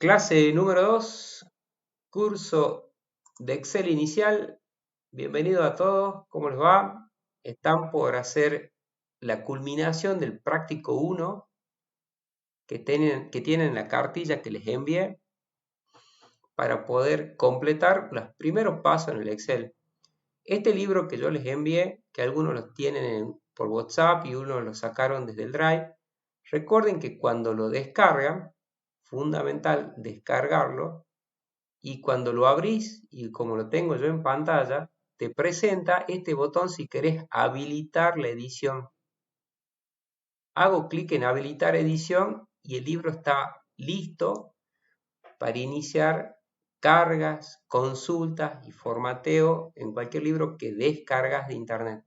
Clase número 2, curso de Excel inicial. Bienvenido a todos, ¿cómo les va? Están por hacer la culminación del práctico 1 que tienen en la cartilla que les envié para poder completar los primeros pasos en el Excel. Este libro que yo les envié, que algunos los tienen por WhatsApp y unos lo sacaron desde el Drive, recuerden que cuando lo descargan, fundamental descargarlo, y cuando lo abrís, y como lo tengo yo en pantalla, te presenta este botón si querés habilitar la edición. Hago clic en habilitar edición y el libro está listo para iniciar cargas, consultas y formateo en cualquier libro que descargas de internet.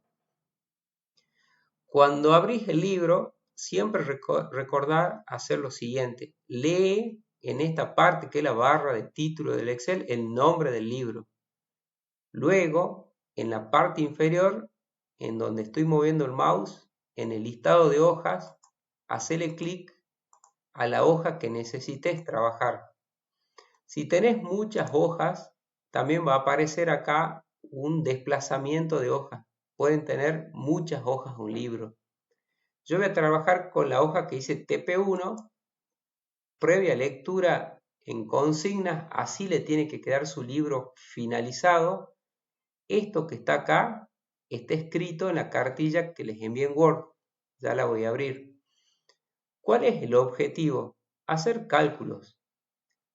Cuando abrís el libro, siempre recordar hacer lo siguiente: lee en esta parte que es la barra de título del Excel el nombre del libro. Luego, en la parte inferior, en donde estoy moviendo el mouse, en el listado de hojas, hacele clic a la hoja que necesites trabajar. Si tenés muchas hojas, también va a aparecer acá un desplazamiento de hojas. Pueden tener muchas hojas un libro. Yo voy a trabajar con la hoja que dice TP1, previa lectura en consignas, así le tiene que quedar su libro finalizado. Esto que está acá está escrito en la cartilla que les envié en Word. Ya la voy a abrir. ¿Cuál es el objetivo? Hacer cálculos.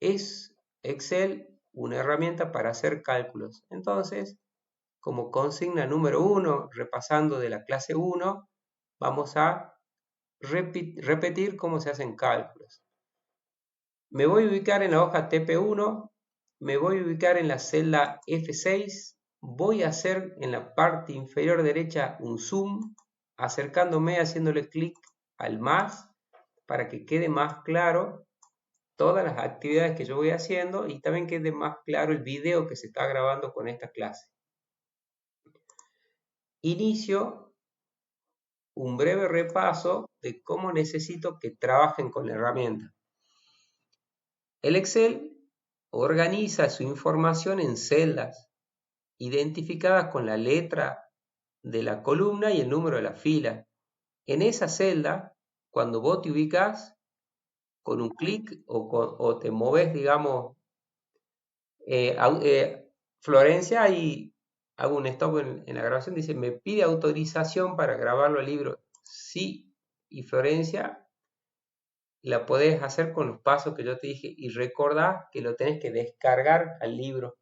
Es Excel una herramienta para hacer cálculos. Entonces, como consigna número 1, repasando de la clase 1, vamos a repetir cómo se hacen cálculos. Me voy a ubicar en la hoja TP1, me voy a ubicar en la celda F6, voy a hacer en la parte inferior derecha un zoom, acercándome, haciéndole clic al más para que quede más claro todas las actividades que yo voy haciendo y también quede más claro el video que se está grabando con esta clase. Inicio un breve repaso de cómo necesito que trabajen con la herramienta. El Excel organiza su información en celdas identificadas con la letra de la columna y el número de la fila. En esa celda, cuando vos te ubicas con un clic o te moves, digamos, Florencia, y hago un stop en la grabación, dice, me pide autorización para grabarlo al libro. Sí, y Florencia, la podés hacer con los pasos que yo te dije y recordá que lo tenés que descargar al libro.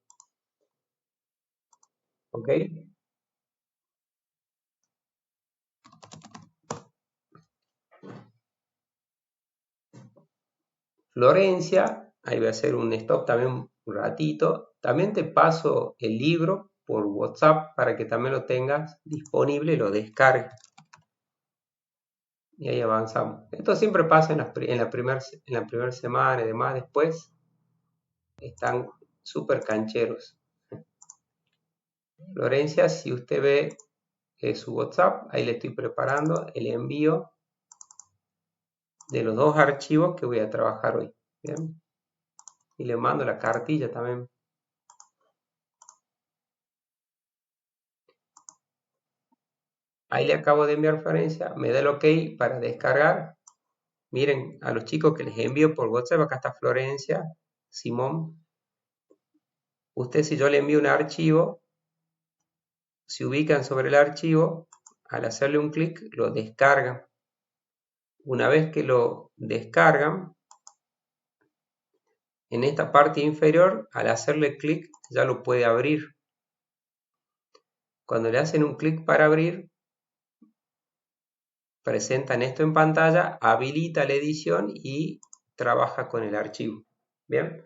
¿Ok? Florencia, ahí voy a hacer un stop también un ratito. También te paso el libro por WhatsApp para que también lo tengas disponible y lo descargues. Y ahí avanzamos. Esto siempre pasa en la primera semana y demás. Después están súper cancheros. Florencia, si usted ve su WhatsApp, ahí le estoy preparando el envío de los dos archivos que voy a trabajar hoy. ¿Bien? Y le mando la cartilla también. Ahí le acabo de enviar Florencia, me da el ok para descargar. Miren, a los chicos que les envío por WhatsApp, acá está Florencia, Simón. Usted, si yo le envío un archivo, se ubican sobre el archivo, al hacerle un clic lo descargan. Una vez que lo descargan, en esta parte inferior, al hacerle clic ya lo puede abrir. Cuando le hacen un clic para abrir, presentan esto en pantalla, habilita la edición y trabaja con el archivo. Bien,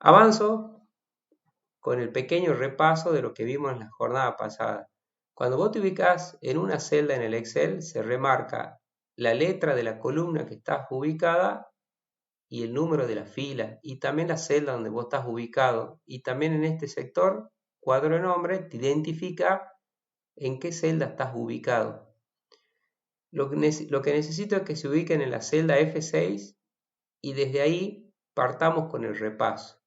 avanzo con el pequeño repaso de lo que vimos en la jornada pasada. Cuando vos te ubicas en una celda en el Excel, se remarca la letra de la columna que estás ubicada y el número de la fila, y también la celda donde vos estás ubicado. Y también en este sector, cuadro de nombre, te identifica en qué celda estás ubicado. Lo que necesito es que se ubiquen en la celda F6 y desde ahí partamos con el repaso.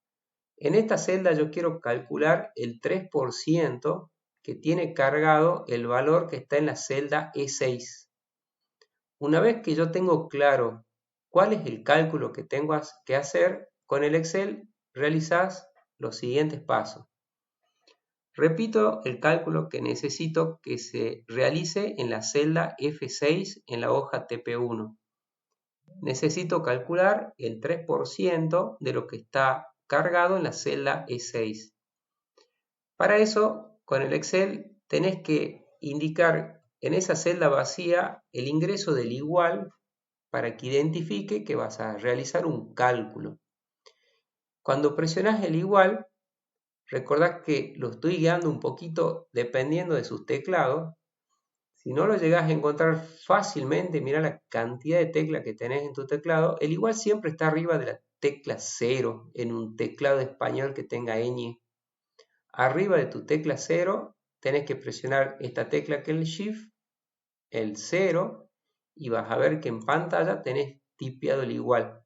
En esta celda yo quiero calcular el 3% que tiene cargado el valor que está en la celda E6. Una vez que yo tengo claro cuál es el cálculo que tengo que hacer, con el Excel realizás los siguientes pasos. Repito el cálculo que necesito que se realice en la celda F6 en la hoja TP1. Necesito calcular el 3% de lo que está cargado en la celda E6. Para eso, con el Excel tenés que indicar en esa celda vacía el ingreso del igual para que identifique que vas a realizar un cálculo. Cuando presionás el igual, recordad que lo estoy guiando un poquito dependiendo de sus teclados. Si no lo llegás a encontrar fácilmente, mira la cantidad de teclas que tenés en tu teclado. El igual siempre está arriba de la tecla 0 en un teclado español que tenga ñ. Arriba de tu tecla 0 tenés que presionar esta tecla que es el Shift, el 0, y vas a ver que en pantalla tenés tipeado el igual.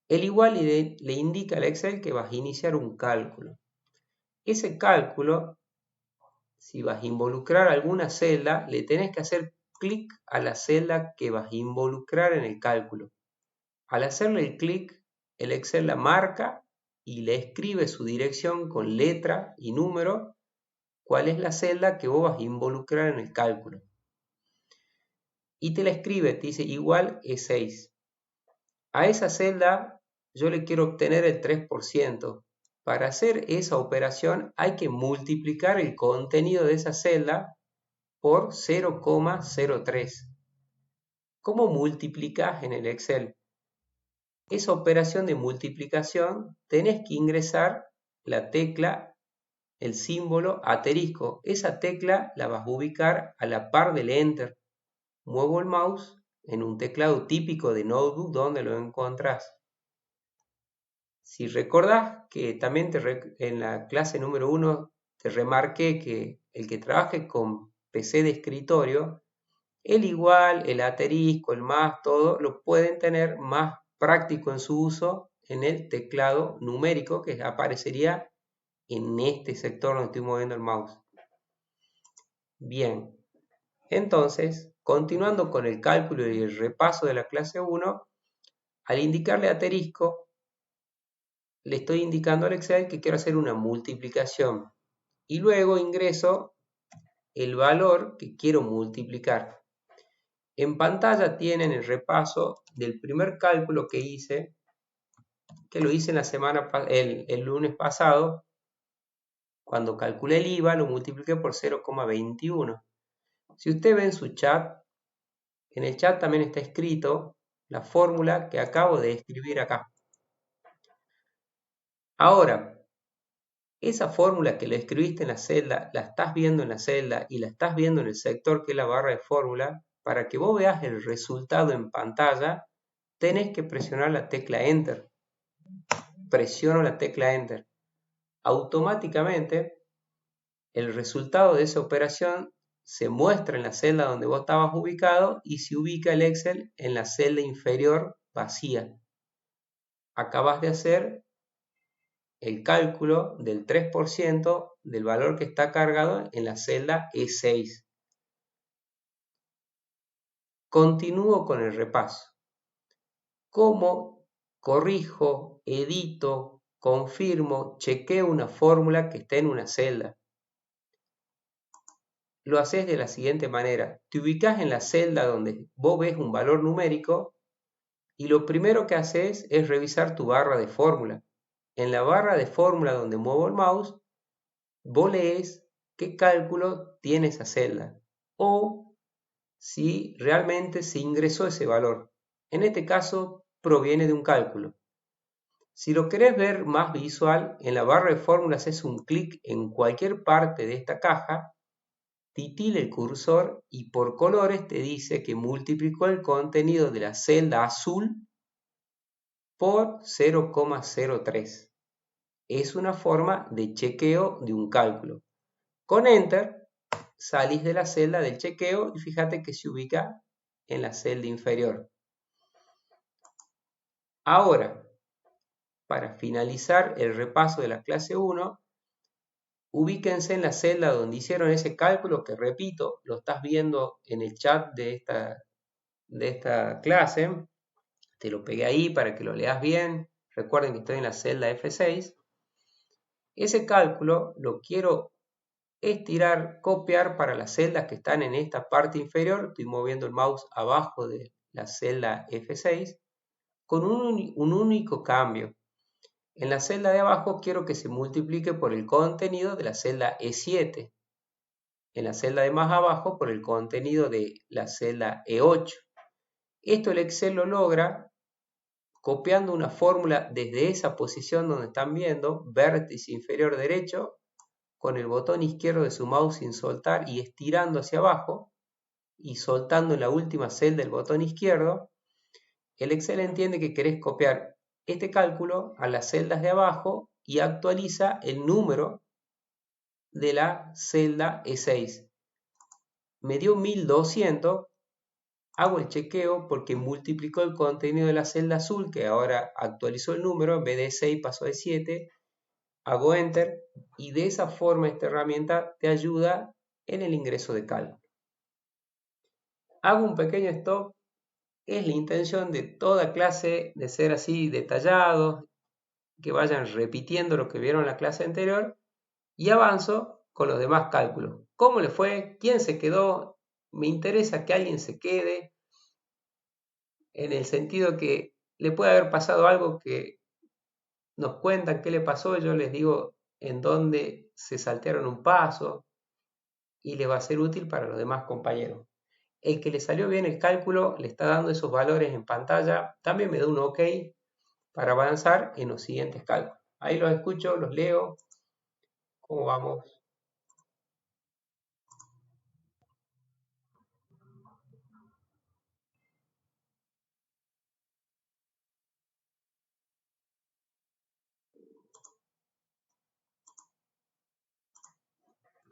El igual le indica al Excel que vas a iniciar un cálculo. Ese cálculo, si vas a involucrar alguna celda, le tenés que hacer clic a la celda que vas a involucrar en el cálculo. Al hacerle el clic, el Excel la marca y le escribe su dirección con letra y número, cuál es la celda que vos vas a involucrar en el cálculo. Y te la escribe, te dice igual E6. A esa celda yo le quiero obtener el 3%. Para hacer esa operación hay que multiplicar el contenido de esa celda por 0,03. ¿Cómo multiplicas en el Excel? Esa operación de multiplicación tenés que ingresar la tecla, el símbolo asterisco. Esa tecla la vas a ubicar a la par del Enter. Muevo el mouse en un teclado típico de notebook donde lo encontrás. Si recordás que también en la clase número 1 te remarqué que el que trabaje con PC de escritorio, el igual, el asterisco, el más, todo lo pueden tener más práctico en su uso en el teclado numérico que aparecería en este sector donde estoy moviendo el mouse. Bien, entonces, continuando con el cálculo y el repaso de la clase 1, al indicarle asterisco, le estoy indicando al Excel que quiero hacer una multiplicación y luego ingreso el valor que quiero multiplicar. En pantalla tienen el repaso del primer cálculo que hice, que lo hice en el lunes pasado. Cuando calculé el IVA lo multipliqué por 0,21. Si usted ve en su chat, en el chat también está escrito la fórmula que acabo de escribir acá. Ahora, esa fórmula que la escribiste en la celda, la estás viendo en la celda y la estás viendo en el sector que es la barra de fórmula. Para que vos veas el resultado en pantalla, tenés que presionar la tecla Enter. Presiono la tecla Enter. Automáticamente, el resultado de esa operación se muestra en la celda donde vos estabas ubicado y se ubica el Excel en la celda inferior vacía. Acabas de hacer el cálculo del 3% del valor que está cargado en la celda E6. Continúo con el repaso. ¿Cómo corrijo, edito, confirmo, chequeo una fórmula que está en una celda? Lo haces de la siguiente manera. Te ubicas en la celda donde vos ves un valor numérico y lo primero que haces es revisar tu barra de fórmula. En la barra de fórmula donde muevo el mouse, vos lees qué cálculo tiene esa celda o si realmente se ingresó ese valor. En este caso proviene de un cálculo. Si lo querés ver más visual, en la barra de fórmulas haces un clic en cualquier parte de esta caja, titila el cursor y por colores te dice que multiplicó el contenido de la celda azul por 0,03. Es una forma de chequeo de un cálculo. Con Enter salís de la celda del chequeo y fíjate que se ubica en la celda inferior. Ahora, para finalizar el repaso de la clase 1, ubíquense en la celda donde hicieron ese cálculo, que repito, lo estás viendo en el chat de esta clase. Te lo pegué ahí para que lo leas bien. Recuerden que estoy en la celda F6. Ese cálculo lo quiero estirar, copiar para las celdas que están en esta parte inferior. Estoy moviendo el mouse abajo de la celda F6 con un único cambio. En la celda de abajo quiero que se multiplique por el contenido de la celda E7. En la celda de más abajo por el contenido de la celda E8. Esto el Excel lo logra copiando una fórmula desde esa posición donde están viendo, vértice inferior derecho, con el botón izquierdo de su mouse sin soltar y estirando hacia abajo, y soltando en la última celda el botón izquierdo. El Excel entiende que querés copiar este cálculo a las celdas de abajo y actualiza el número de la celda E6. Me dio 1200. Hago el chequeo porque multiplicó el contenido de la celda azul, que ahora actualizó el número, en vez de 6 pasó de 7. Hago Enter y de esa forma esta herramienta te ayuda en el ingreso de cálculo. Hago un pequeño stop. Es la intención de toda clase de ser así detallados, que vayan repitiendo lo que vieron en la clase anterior, y avanzo con los demás cálculos. ¿Cómo le fue? ¿Quién se quedó? Me interesa que alguien se quede, en el sentido que le puede haber pasado algo, que nos cuentan qué le pasó, yo les digo en dónde se saltearon un paso y les va a ser útil para los demás compañeros. El que le salió bien el cálculo le está dando esos valores en pantalla, también me da un OK para avanzar en los siguientes cálculos. Ahí los escucho, los leo. ¿Cómo vamos?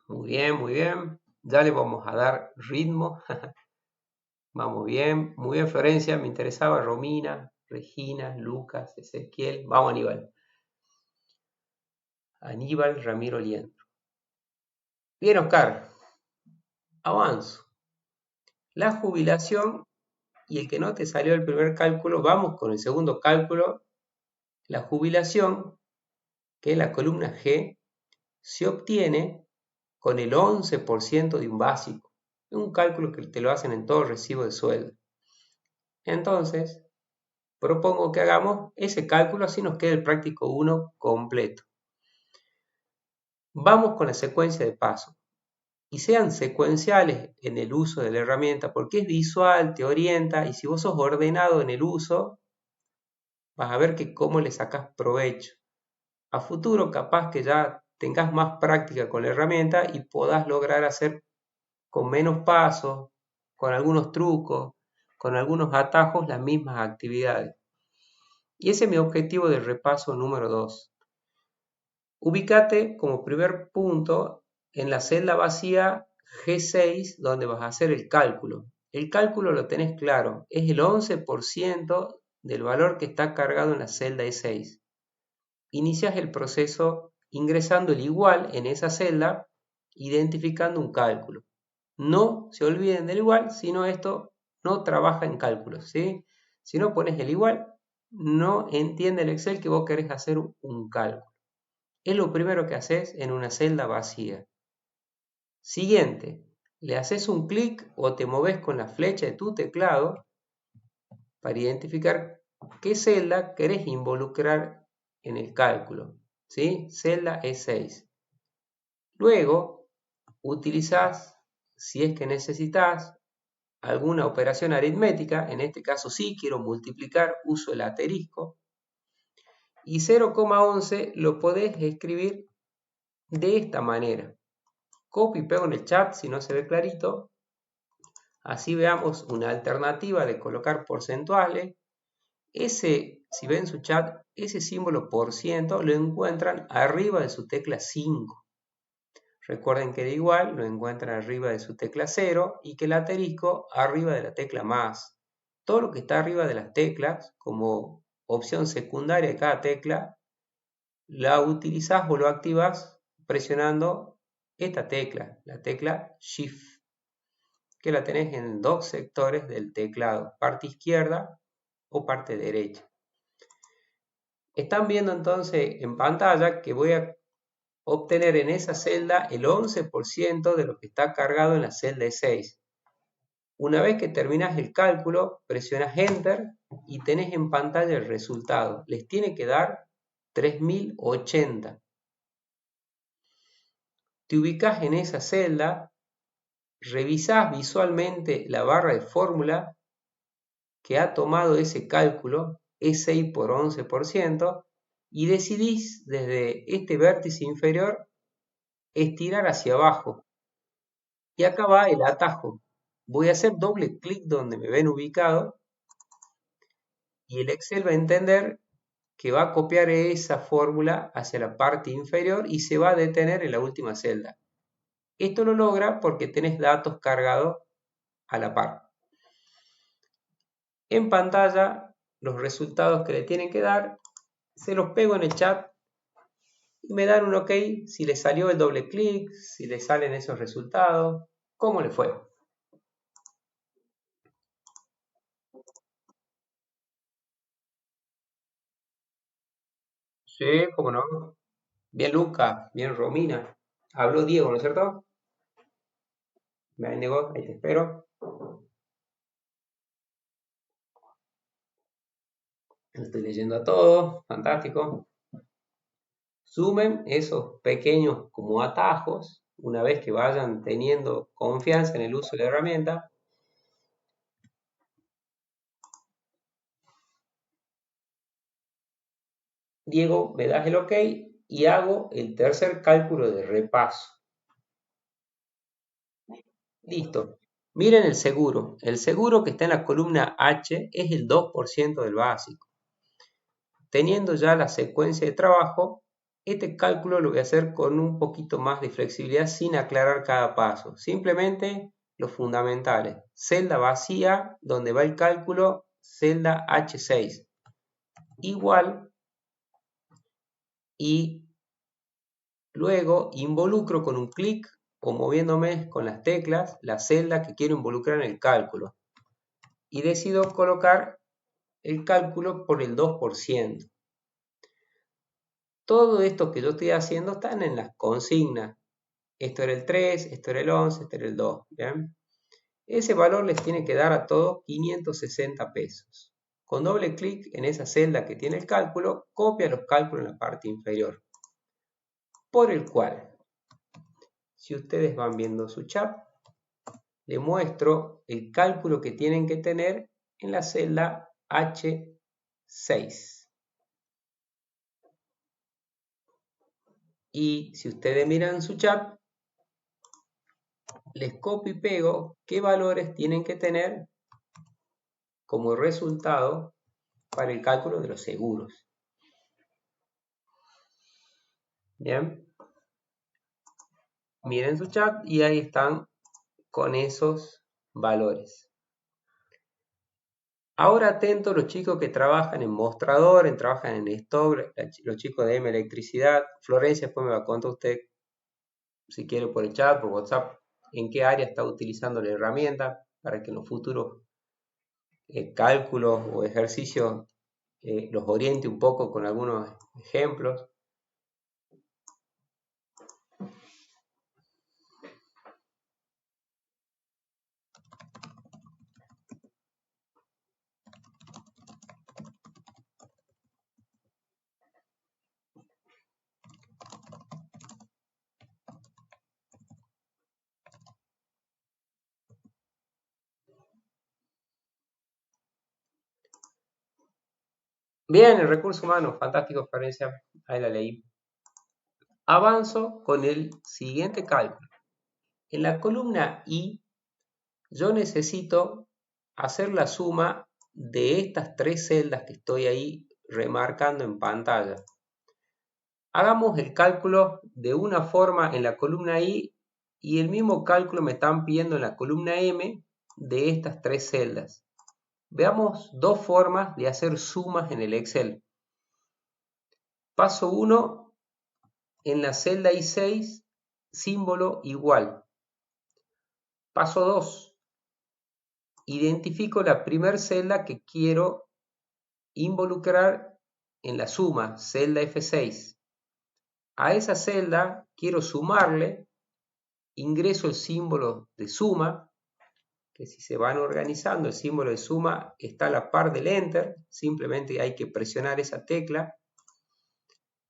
Muy bien, muy bien. Ya le vamos a dar ritmo. Vamos bien, muy bien Florencia, me interesaba Romina, Regina, Lucas, Ezequiel. Vamos Aníbal. Aníbal Ramiro Liendro. Bien Oscar, avanzo. La jubilación, y el que no te salió el primer cálculo, vamos con el segundo cálculo. La jubilación, que es la columna G, se obtiene con el 11% de un básico. Es un cálculo que te lo hacen en todo recibo de sueldo. Entonces, propongo que hagamos ese cálculo, así nos queda el práctico 1 completo. Vamos con la secuencia de pasos. Y sean secuenciales en el uso de la herramienta, porque es visual, te orienta, y si vos sos ordenado en el uso, vas a ver que cómo le sacás provecho. A futuro capaz que ya tengas más práctica con la herramienta y podás lograr hacer con menos pasos, con algunos trucos, con algunos atajos las mismas actividades. Y ese es mi objetivo del repaso número 2. Ubícate como primer punto en la celda vacía G6 donde vas a hacer el cálculo. El cálculo lo tenés claro, es el 11% del valor que está cargado en la celda E6. Inicias el proceso ingresando el igual en esa celda, identificando un cálculo. No se olviden del igual, sino esto no trabaja en cálculos, ¿sí? Si no pones el igual, no entiende el Excel que vos querés hacer un cálculo. Es lo primero que haces en una celda vacía. Siguiente, le haces un clic o te moves con la flecha de tu teclado para identificar qué celda querés involucrar en el cálculo, ¿sí? Celda E6. Luego, utilizás, si es que necesitas, alguna operación aritmética, en este caso sí quiero multiplicar, uso el asterisco, y 0,11 lo podés escribir de esta manera. Copio y pego en el chat si no se ve clarito. Así veamos una alternativa de colocar porcentuales. Si ven su chat, ese símbolo por ciento lo encuentran arriba de su tecla 5. Recuerden que de igual lo encuentran arriba de su tecla 0 y que el asterisco arriba de la tecla más. Todo lo que está arriba de las teclas, como opción secundaria de cada tecla, la utilizás o lo activas presionando esta tecla, la tecla Shift, que la tenés en dos sectores del teclado, parte izquierda o parte derecha. Están viendo entonces en pantalla que voy a obtener en esa celda el 11% de lo que está cargado en la celda E6. Una vez que terminas el cálculo, presionas Enter y tenés en pantalla el resultado. Les tiene que dar 3080. Te ubicas en esa celda, revisás visualmente la barra de fórmula que ha tomado ese cálculo, E6 por 11%, y decidís desde este vértice inferior estirar hacia abajo. Y acá va el atajo. Voy a hacer doble clic donde me ven ubicado y el Excel va a entender que va a copiar esa fórmula hacia la parte inferior y se va a detener en la última celda. Esto lo logra porque tenés datos cargados a la par. En pantalla, los resultados que le tienen que dar, se los pego en el chat y me dan un OK si le salió el doble clic, si le salen esos resultados, cómo le fue. Sí, cómo no. Bien Luca, bien Romina. Habló Diego, ¿no es cierto? Me negó, ahí te espero. Lo estoy leyendo a todos, fantástico. Sumen esos pequeños como atajos, una vez que vayan teniendo confianza en el uso de la herramienta. Diego, me das el OK y hago el tercer cálculo de repaso. Listo. Miren el seguro. El seguro que está en la columna H es el 2% del básico. Teniendo ya la secuencia de trabajo, este cálculo lo voy a hacer con un poquito más de flexibilidad sin aclarar cada paso. Simplemente los fundamentales. Celda vacía, donde va el cálculo, celda H6. Igual, y luego involucro con un clic o moviéndome con las teclas la celda que quiero involucrar en el cálculo. Y decido colocar el cálculo por el 2%. Todo esto que yo estoy haciendo están en las consignas. Esto era el 3, esto era el 11, esto era el 2. ¿Bien? Ese valor les tiene que dar a todos 560 pesos. Con doble clic en esa celda que tiene el cálculo, copia los cálculos en la parte inferior. Por el cual, si ustedes van viendo su chat, le muestro el cálculo que tienen que tener en la celda H6. Y si ustedes miran su chat, les copio y pego qué valores tienen que tener como resultado para el cálculo de los seguros. Bien, miren su chat y ahí están con esos valores. Ahora atentos los chicos que trabajan en mostrador, trabajan en stock, los chicos de M Electricidad. Florencia después me va a contar usted, si quiere por el chat, por WhatsApp, en qué área está utilizando la herramienta para que en los futuros cálculos o ejercicios los oriente un poco con algunos ejemplos. Bien, el recurso humano, fantástico, Florencia, ahí la leí. Avanzo con el siguiente cálculo. En la columna I, yo necesito hacer la suma de estas tres celdas que estoy ahí remarcando en pantalla. Hagamos el cálculo de una forma en la columna I y el mismo cálculo me están pidiendo en la columna M de estas tres celdas. Veamos dos formas de hacer sumas en el Excel. Paso 1, en la celda I6, símbolo igual. Paso 2, identifico la primera celda que quiero involucrar en la suma, celda F6. A esa celda quiero sumarle, ingreso el símbolo de suma, que si se van organizando, el símbolo de suma está a la par del Enter, simplemente hay que presionar esa tecla,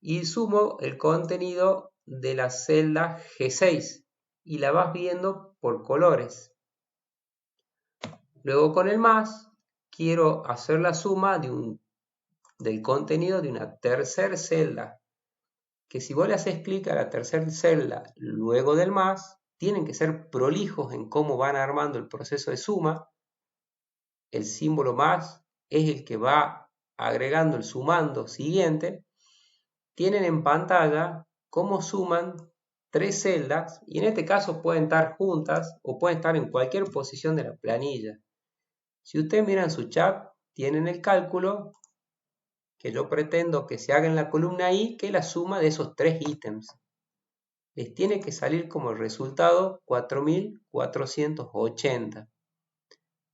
y sumo el contenido de la celda G6, y la vas viendo por colores. Luego con el más, quiero hacer la suma del contenido de una tercera celda, que si vos le haces clic a la tercera celda luego del más, tienen que ser prolijos en cómo van armando el proceso de suma. El símbolo más es el que va agregando el sumando siguiente. Tienen en pantalla cómo suman tres celdas, y en este caso pueden estar juntas o pueden estar en cualquier posición de la planilla. Si ustedes miran su chat, tienen el cálculo que yo pretendo que se haga en la columna I, que es la suma de esos tres ítems. Les tiene que salir como resultado 4480.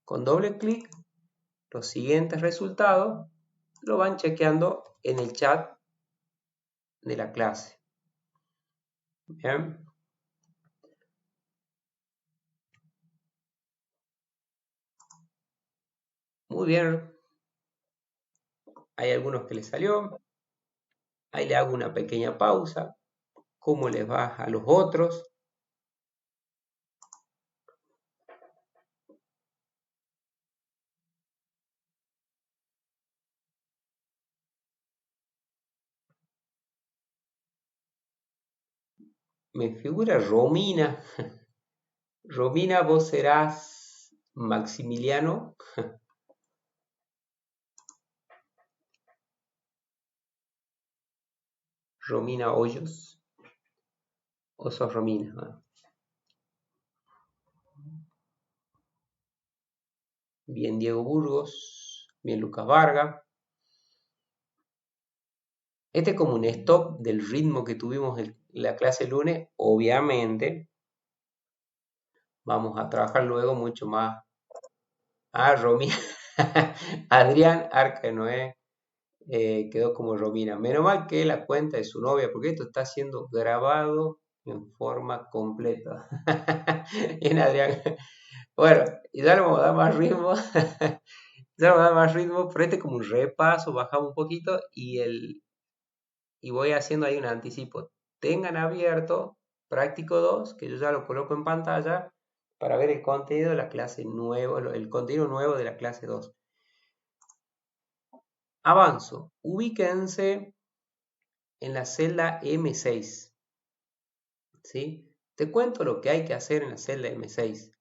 Con doble clic, los siguientes resultados lo van chequeando en el chat de la clase. Bien. Muy bien. Hay algunos que les salió. Ahí le hago una pequeña pausa. ¿Cómo les va a los otros? Me figura Romina. Romina, vos serás Maximiliano. Romina Hoyos. ¿O sos Romina? Bien, Diego Burgos. Bien, Lucas Vargas. Este es como un stop del ritmo que tuvimos en la clase lunes. Obviamente, vamos a trabajar luego mucho más. Romina. Adrián Arca de Noé quedó como Romina. Menos mal que la cuenta de su novia, porque esto está siendo grabado en forma completa. Bien, Adrián. Bueno, y ya le vamos a dar más ritmo. Ya le vamos a dar más ritmo, pero este es como un repaso, bajamos un poquito y voy haciendo ahí un anticipo. Tengan abierto práctico 2, que yo ya lo coloco en pantalla, para ver el contenido de la clase nuevo, el contenido nuevo de la clase 2. Avanzo. Ubíquense en la celda M6. ¿Sí? Te cuento lo que hay que hacer en la celda M6.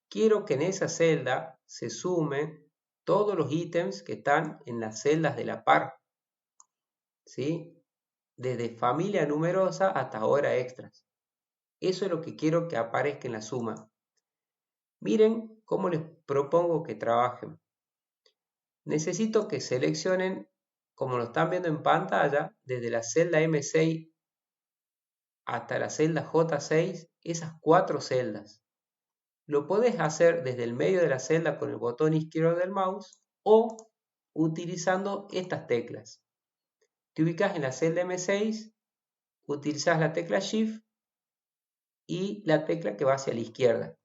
Quiero que en esa celda se sumen todos los ítems que están en las celdas de la par. ¿Sí? Desde familia numerosa hasta hora extras. Eso es lo que quiero que aparezca en la suma. Miren cómo les propongo que trabajen. Necesito que seleccionen, como lo están viendo en pantalla, desde la celda M6 hasta la celda J6, esas 4 celdas. Lo podés hacer desde el medio de la celda con el botón izquierdo del mouse o utilizando estas teclas. Te ubicas en la celda M6, utilizas la tecla Shift y la tecla que va hacia la izquierda.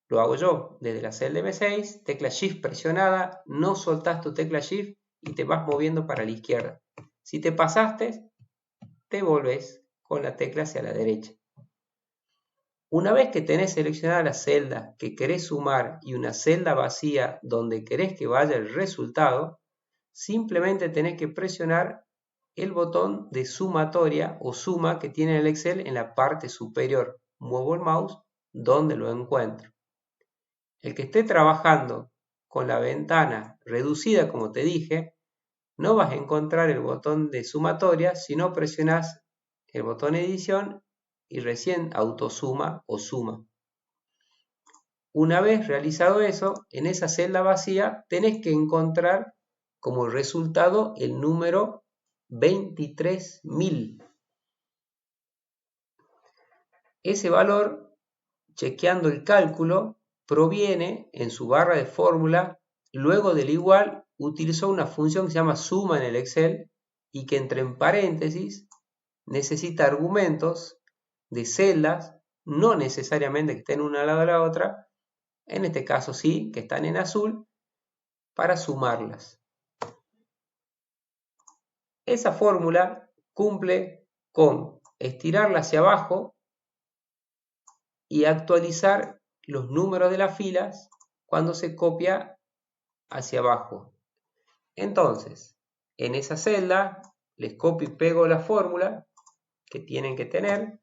Lo hago yo desde la celda M6, tecla Shift presionada, no soltás tu tecla Shift y te vas moviendo para la izquierda. Si te pasaste, te volvés con la tecla hacia la derecha. Una vez que tenés seleccionada la celda que querés sumar y una celda vacía donde querés que vaya el resultado, simplemente tenés que presionar el botón de sumatoria o suma que tiene el Excel en la parte superior. Muevo el mouse donde lo encuentro. El que esté trabajando con la ventana reducida, como te dije, no vas a encontrar el botón de sumatoria si no presionas el botón edición y recién autosuma o suma. Una vez realizado eso, en esa celda vacía tenés que encontrar como resultado el número 23.000. Ese valor, chequeando el cálculo, proviene en su barra de fórmula, luego del igual utilizó una función que se llama suma en el Excel y que entre en paréntesis necesita argumentos de celdas, no necesariamente que estén una al lado de la otra, en este caso sí, que están en azul, para sumarlas. Esa fórmula cumple con estirarla hacia abajo y actualizar los números de las filas cuando se copia hacia abajo. Entonces, en esa celda les copio y pego la fórmula que tienen que tener.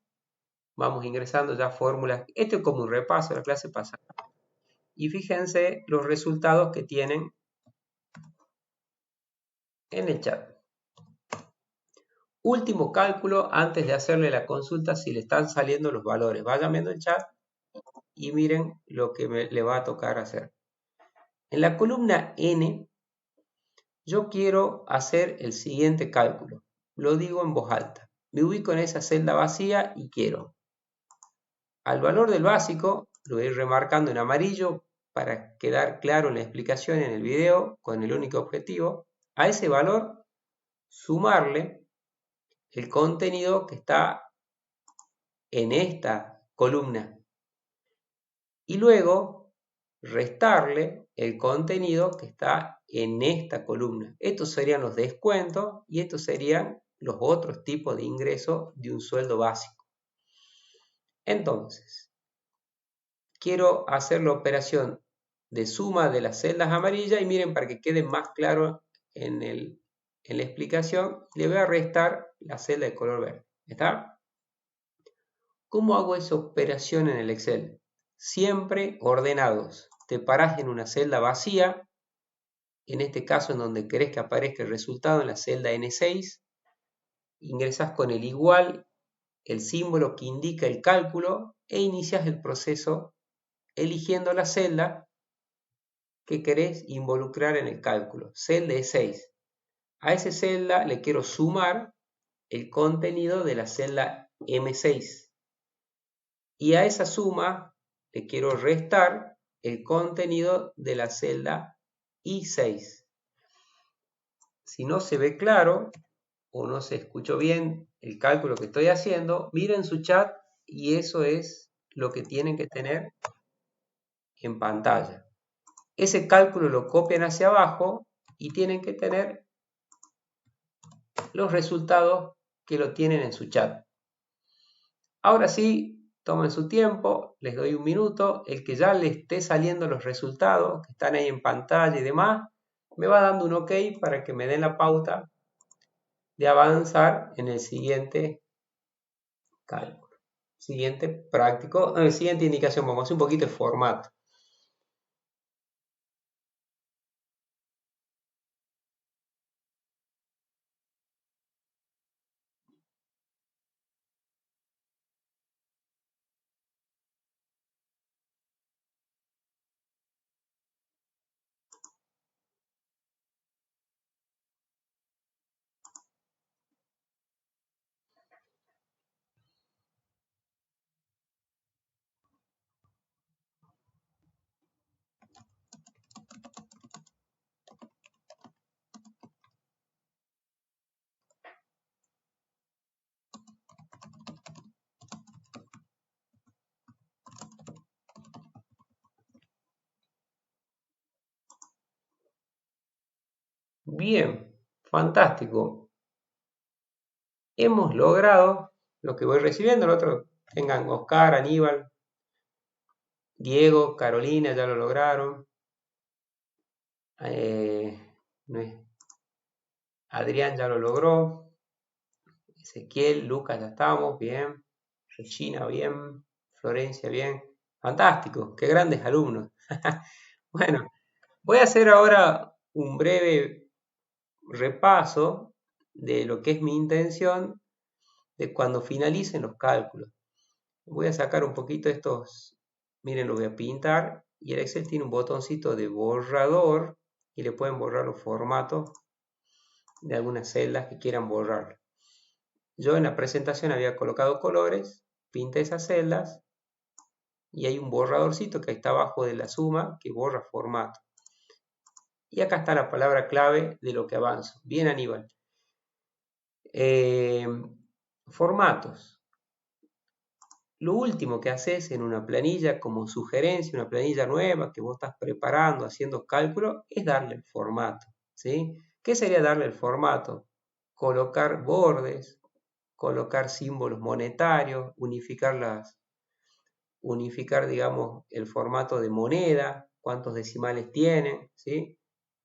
Vamos ingresando ya fórmulas. Esto es como un repaso de la clase pasada. Y fíjense los resultados que tienen en el chat. Último cálculo antes de hacerle la consulta si le están saliendo los valores. Vayan viendo el chat y miren lo que le va a tocar hacer. En la columna N, yo quiero hacer el siguiente cálculo. Lo digo en voz alta. Me ubico en esa celda vacía y quiero al valor del básico, lo voy a ir remarcando en amarillo para quedar claro en la explicación en el video con el único objetivo, a ese valor sumarle el contenido que está en esta columna y luego restarle el contenido que está en esta columna. Estos serían los descuentos y estos serían los otros tipos de ingresos de un sueldo básico. Entonces, quiero hacer la operación de suma de las celdas amarillas y miren para que quede más claro en la explicación, le voy a restar la celda de color verde. ¿Está? ¿Cómo hago esa operación en el Excel? Siempre ordenados. Te parás en una celda vacía, en este caso en donde querés que aparezca el resultado en la celda N6, ingresás con el igual, el símbolo que indica el cálculo e inicias el proceso eligiendo la celda que querés involucrar en el cálculo, celda E6. A esa celda le quiero sumar el contenido de la celda M6 y a esa suma le quiero restar el contenido de la celda I6. Si no se ve claro o no se escuchó bien el cálculo que estoy haciendo, miren su chat y eso es lo que tienen que tener en pantalla. Ese cálculo lo copian hacia abajo y tienen que tener los resultados que lo tienen en su chat. Ahora sí, tomen su tiempo, les doy un minuto. El que ya le esté saliendo los resultados, que están ahí en pantalla y demás, me va dando un OK para que me den la pauta de avanzar en el siguiente cálculo. Siguiente práctico, siguiente indicación, vamos a hacer un poquito de formato. Bien, fantástico. Hemos logrado lo que voy recibiendo. El otro, tengan Oscar, Aníbal, Diego, Carolina, ya lo lograron. Adrián ya lo logró. Ezequiel, Lucas, ya estamos, bien. Regina, bien. Florencia, bien. Fantástico, qué grandes alumnos. Bueno, voy a hacer ahora un breve repaso de lo que es mi intención de cuando finalicen los cálculos. Voy a sacar un poquito estos Miren, lo voy a pintar y el Excel tiene un botoncito de borrador y le pueden borrar los formatos de algunas celdas que quieran borrar. Yo en la presentación había colocado colores, pinté esas celdas y hay un borradorcito que está abajo de la suma que borra formato. Y acá está la palabra clave de lo que avanzo. Bien, Aníbal. Formatos. Lo último que haces en una planilla como sugerencia, una planilla nueva que vos estás preparando, haciendo cálculo, es darle el formato, ¿sí? ¿Qué sería darle el formato? Colocar bordes, colocar símbolos monetarios, unificar, digamos, el formato de moneda, cuántos decimales tienen, ¿sí?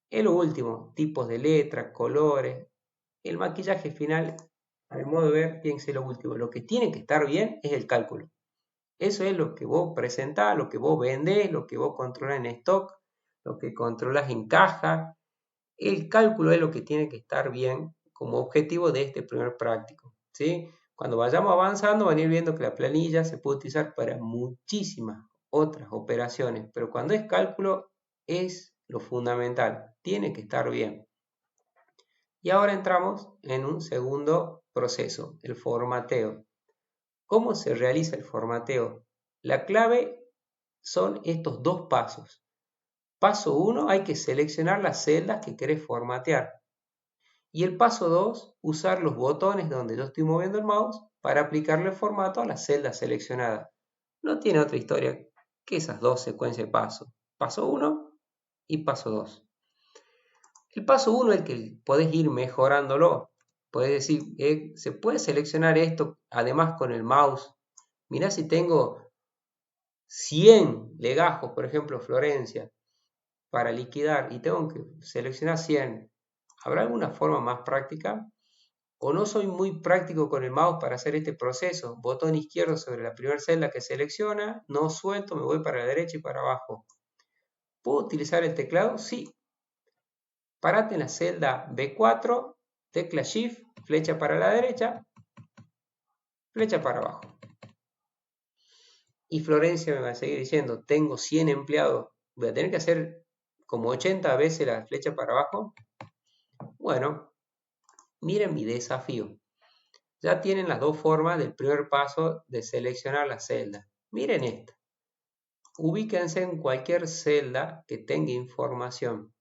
Es lo último, tipos de letras, colores. El maquillaje final, a mi modo de ver, tiene que ser lo último. Lo que tiene que estar bien es el cálculo. Eso es lo que vos presentás, lo que vos vendés, lo que vos controlás en stock, lo que controlás en caja. El cálculo es lo que tiene que estar bien como objetivo de este primer práctico, ¿sí? Cuando vayamos avanzando van a ir viendo que la planilla se puede utilizar para muchísimas otras operaciones, pero cuando es cálculo es lo fundamental, tiene que estar bien. Y ahora entramos en un segundo proceso, el formateo. ¿Cómo se realiza el formateo? La clave son estos dos pasos. Paso 1, hay que seleccionar las celdas que querés formatear. Y el paso 2, usar los botones donde yo estoy moviendo el mouse para aplicarle el formato a la celda seleccionada. No tiene otra historia que esas dos secuencias de pasos. Paso 1 y paso 2. El paso 1 es el que podés ir mejorándolo. Podés decir, se puede seleccionar esto además con el mouse. Mirá si tengo 100 legajos, por ejemplo, Florencia, para liquidar y tengo que seleccionar 100. ¿Habrá alguna forma más práctica? ¿O no soy muy práctico con el mouse para hacer este proceso? Botón izquierdo sobre la primera celda que selecciona, no suelto, me voy para la derecha y para abajo. ¿Puedo utilizar el teclado? Sí. Parate en la celda B4, tecla Shift, flecha para la derecha, flecha para abajo. Y Florencia me va a seguir diciendo, tengo 100 empleados, voy a tener que hacer como 80 veces la flecha para abajo. Bueno, miren mi desafío. Ya tienen las dos formas del primer paso de seleccionar la celda. Miren esta. Ubíquense en cualquier celda que tenga información.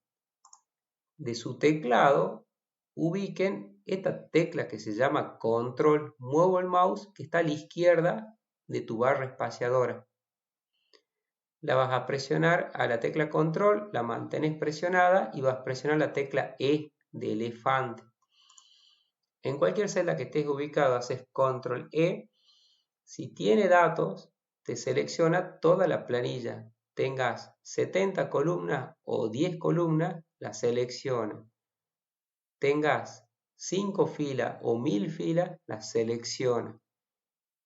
De su teclado, ubiquen esta tecla que se llama control. Muevo el mouse que está a la izquierda de tu barra espaciadora. La vas a presionar a la tecla control, la mantenés presionada y vas a presionar la tecla E de elefante. En cualquier celda que estés ubicado haces control E. Si tiene datos, te selecciona toda la planilla. Tengas 70 columnas o 10 columnas, la selecciona. Tengas 5 filas o 1000 filas, la selecciona.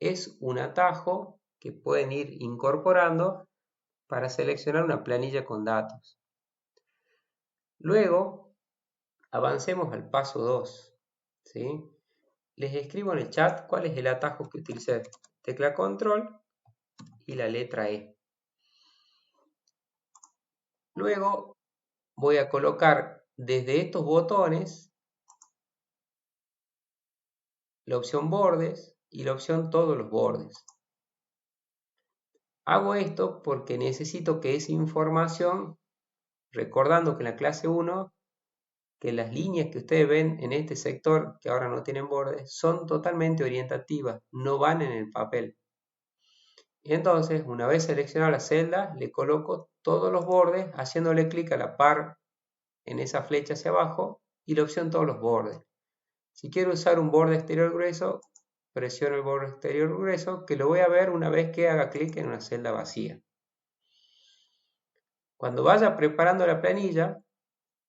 Es un atajo que pueden ir incorporando para seleccionar una planilla con datos. Luego, avancemos al paso 2. ¿Sí? Les escribo en el chat cuál es el atajo que utilicé. Tecla control y la letra E. Luego voy a colocar desde estos botones la opción bordes y la opción todos los bordes. Hago esto porque necesito que esa información, recordando que en la clase 1, que las líneas que ustedes ven en este sector, que ahora no tienen bordes, son totalmente orientativas, no van en el papel. Y entonces, una vez seleccionada la celda, le coloco todos los bordes, haciéndole clic a la par en esa flecha hacia abajo y la opción todos los bordes. Si quiero usar un borde exterior grueso, presiono el borde exterior grueso, que lo voy a ver una vez que haga clic en una celda vacía. Cuando vaya preparando la planilla,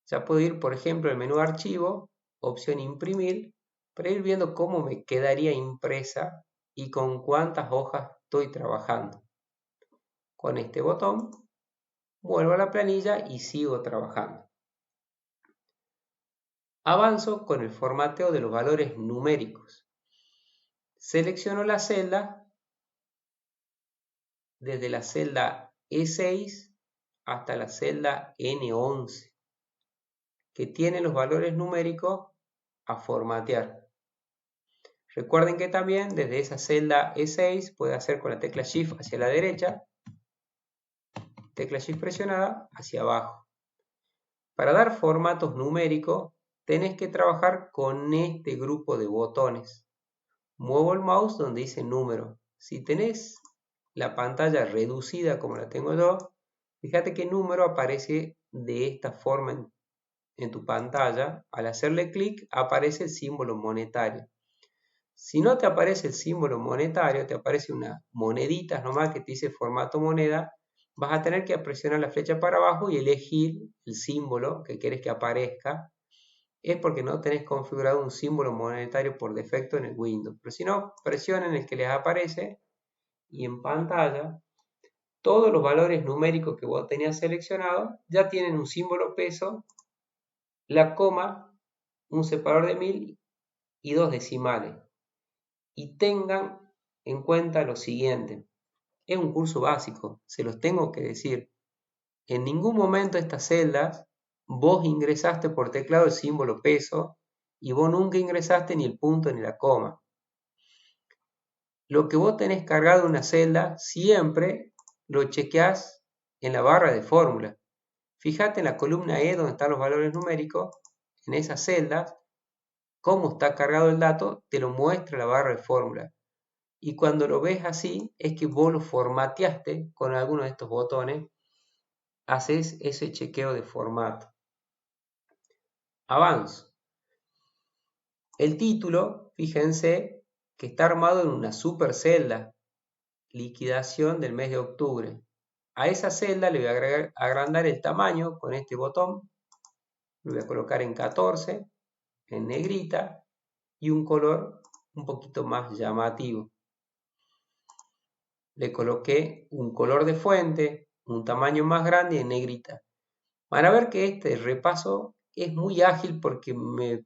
ya puedo ir, por ejemplo, al menú Archivo, opción Imprimir, para ir viendo cómo me quedaría impresa y con cuántas hojas estoy trabajando. Con este botón, vuelvo a la planilla y sigo trabajando. Avanzo con el formateo de los valores numéricos. Selecciono la celda desde la celda E6 hasta la celda N11, que tiene los valores numéricos a formatear. Recuerden que también desde esa celda E6 puede hacer con la tecla Shift hacia la derecha, tecla Shift presionada hacia abajo. Para dar formatos numéricos tenés que trabajar con este grupo de botones. Muevo el mouse donde dice número. Si tenés la pantalla reducida como la tengo yo, fíjate que número aparece de esta forma en tu pantalla. Al hacerle clic aparece el símbolo monetario. Si no te aparece el símbolo monetario, te aparece una monedita nomás que te dice formato moneda, vas a tener que presionar la flecha para abajo y elegir el símbolo que querés que aparezca. Es porque no tenés configurado un símbolo monetario por defecto en el Windows. Pero si no, presionen el que les aparece y en pantalla todos los valores numéricos que vos tenías seleccionados ya tienen un símbolo peso, la coma, un separador de 1000 y 2 decimales. Y tengan en cuenta lo siguiente. Es un curso básico, se los tengo que decir. En ningún momento estas celdas vos ingresaste por teclado el símbolo peso y vos nunca ingresaste ni el punto ni la coma. Lo que vos tenés cargado en una celda siempre lo chequeás en la barra de fórmula. Fíjate en la columna E donde están los valores numéricos, en esas celdas, cómo está cargado el dato, te lo muestra la barra de fórmula. Y cuando lo ves así, es que vos lo formateaste con alguno de estos botones, haces ese chequeo de formato. Avanzo. El título, fíjense que está armado en una super celda, liquidación del mes de octubre. A esa celda le voy a agrandar el tamaño con este botón, lo voy a colocar en 14, en negrita, y un color un poquito más llamativo. Le coloqué un color de fuente, un tamaño más grande en negrita. Van a ver que este repaso es muy ágil porque me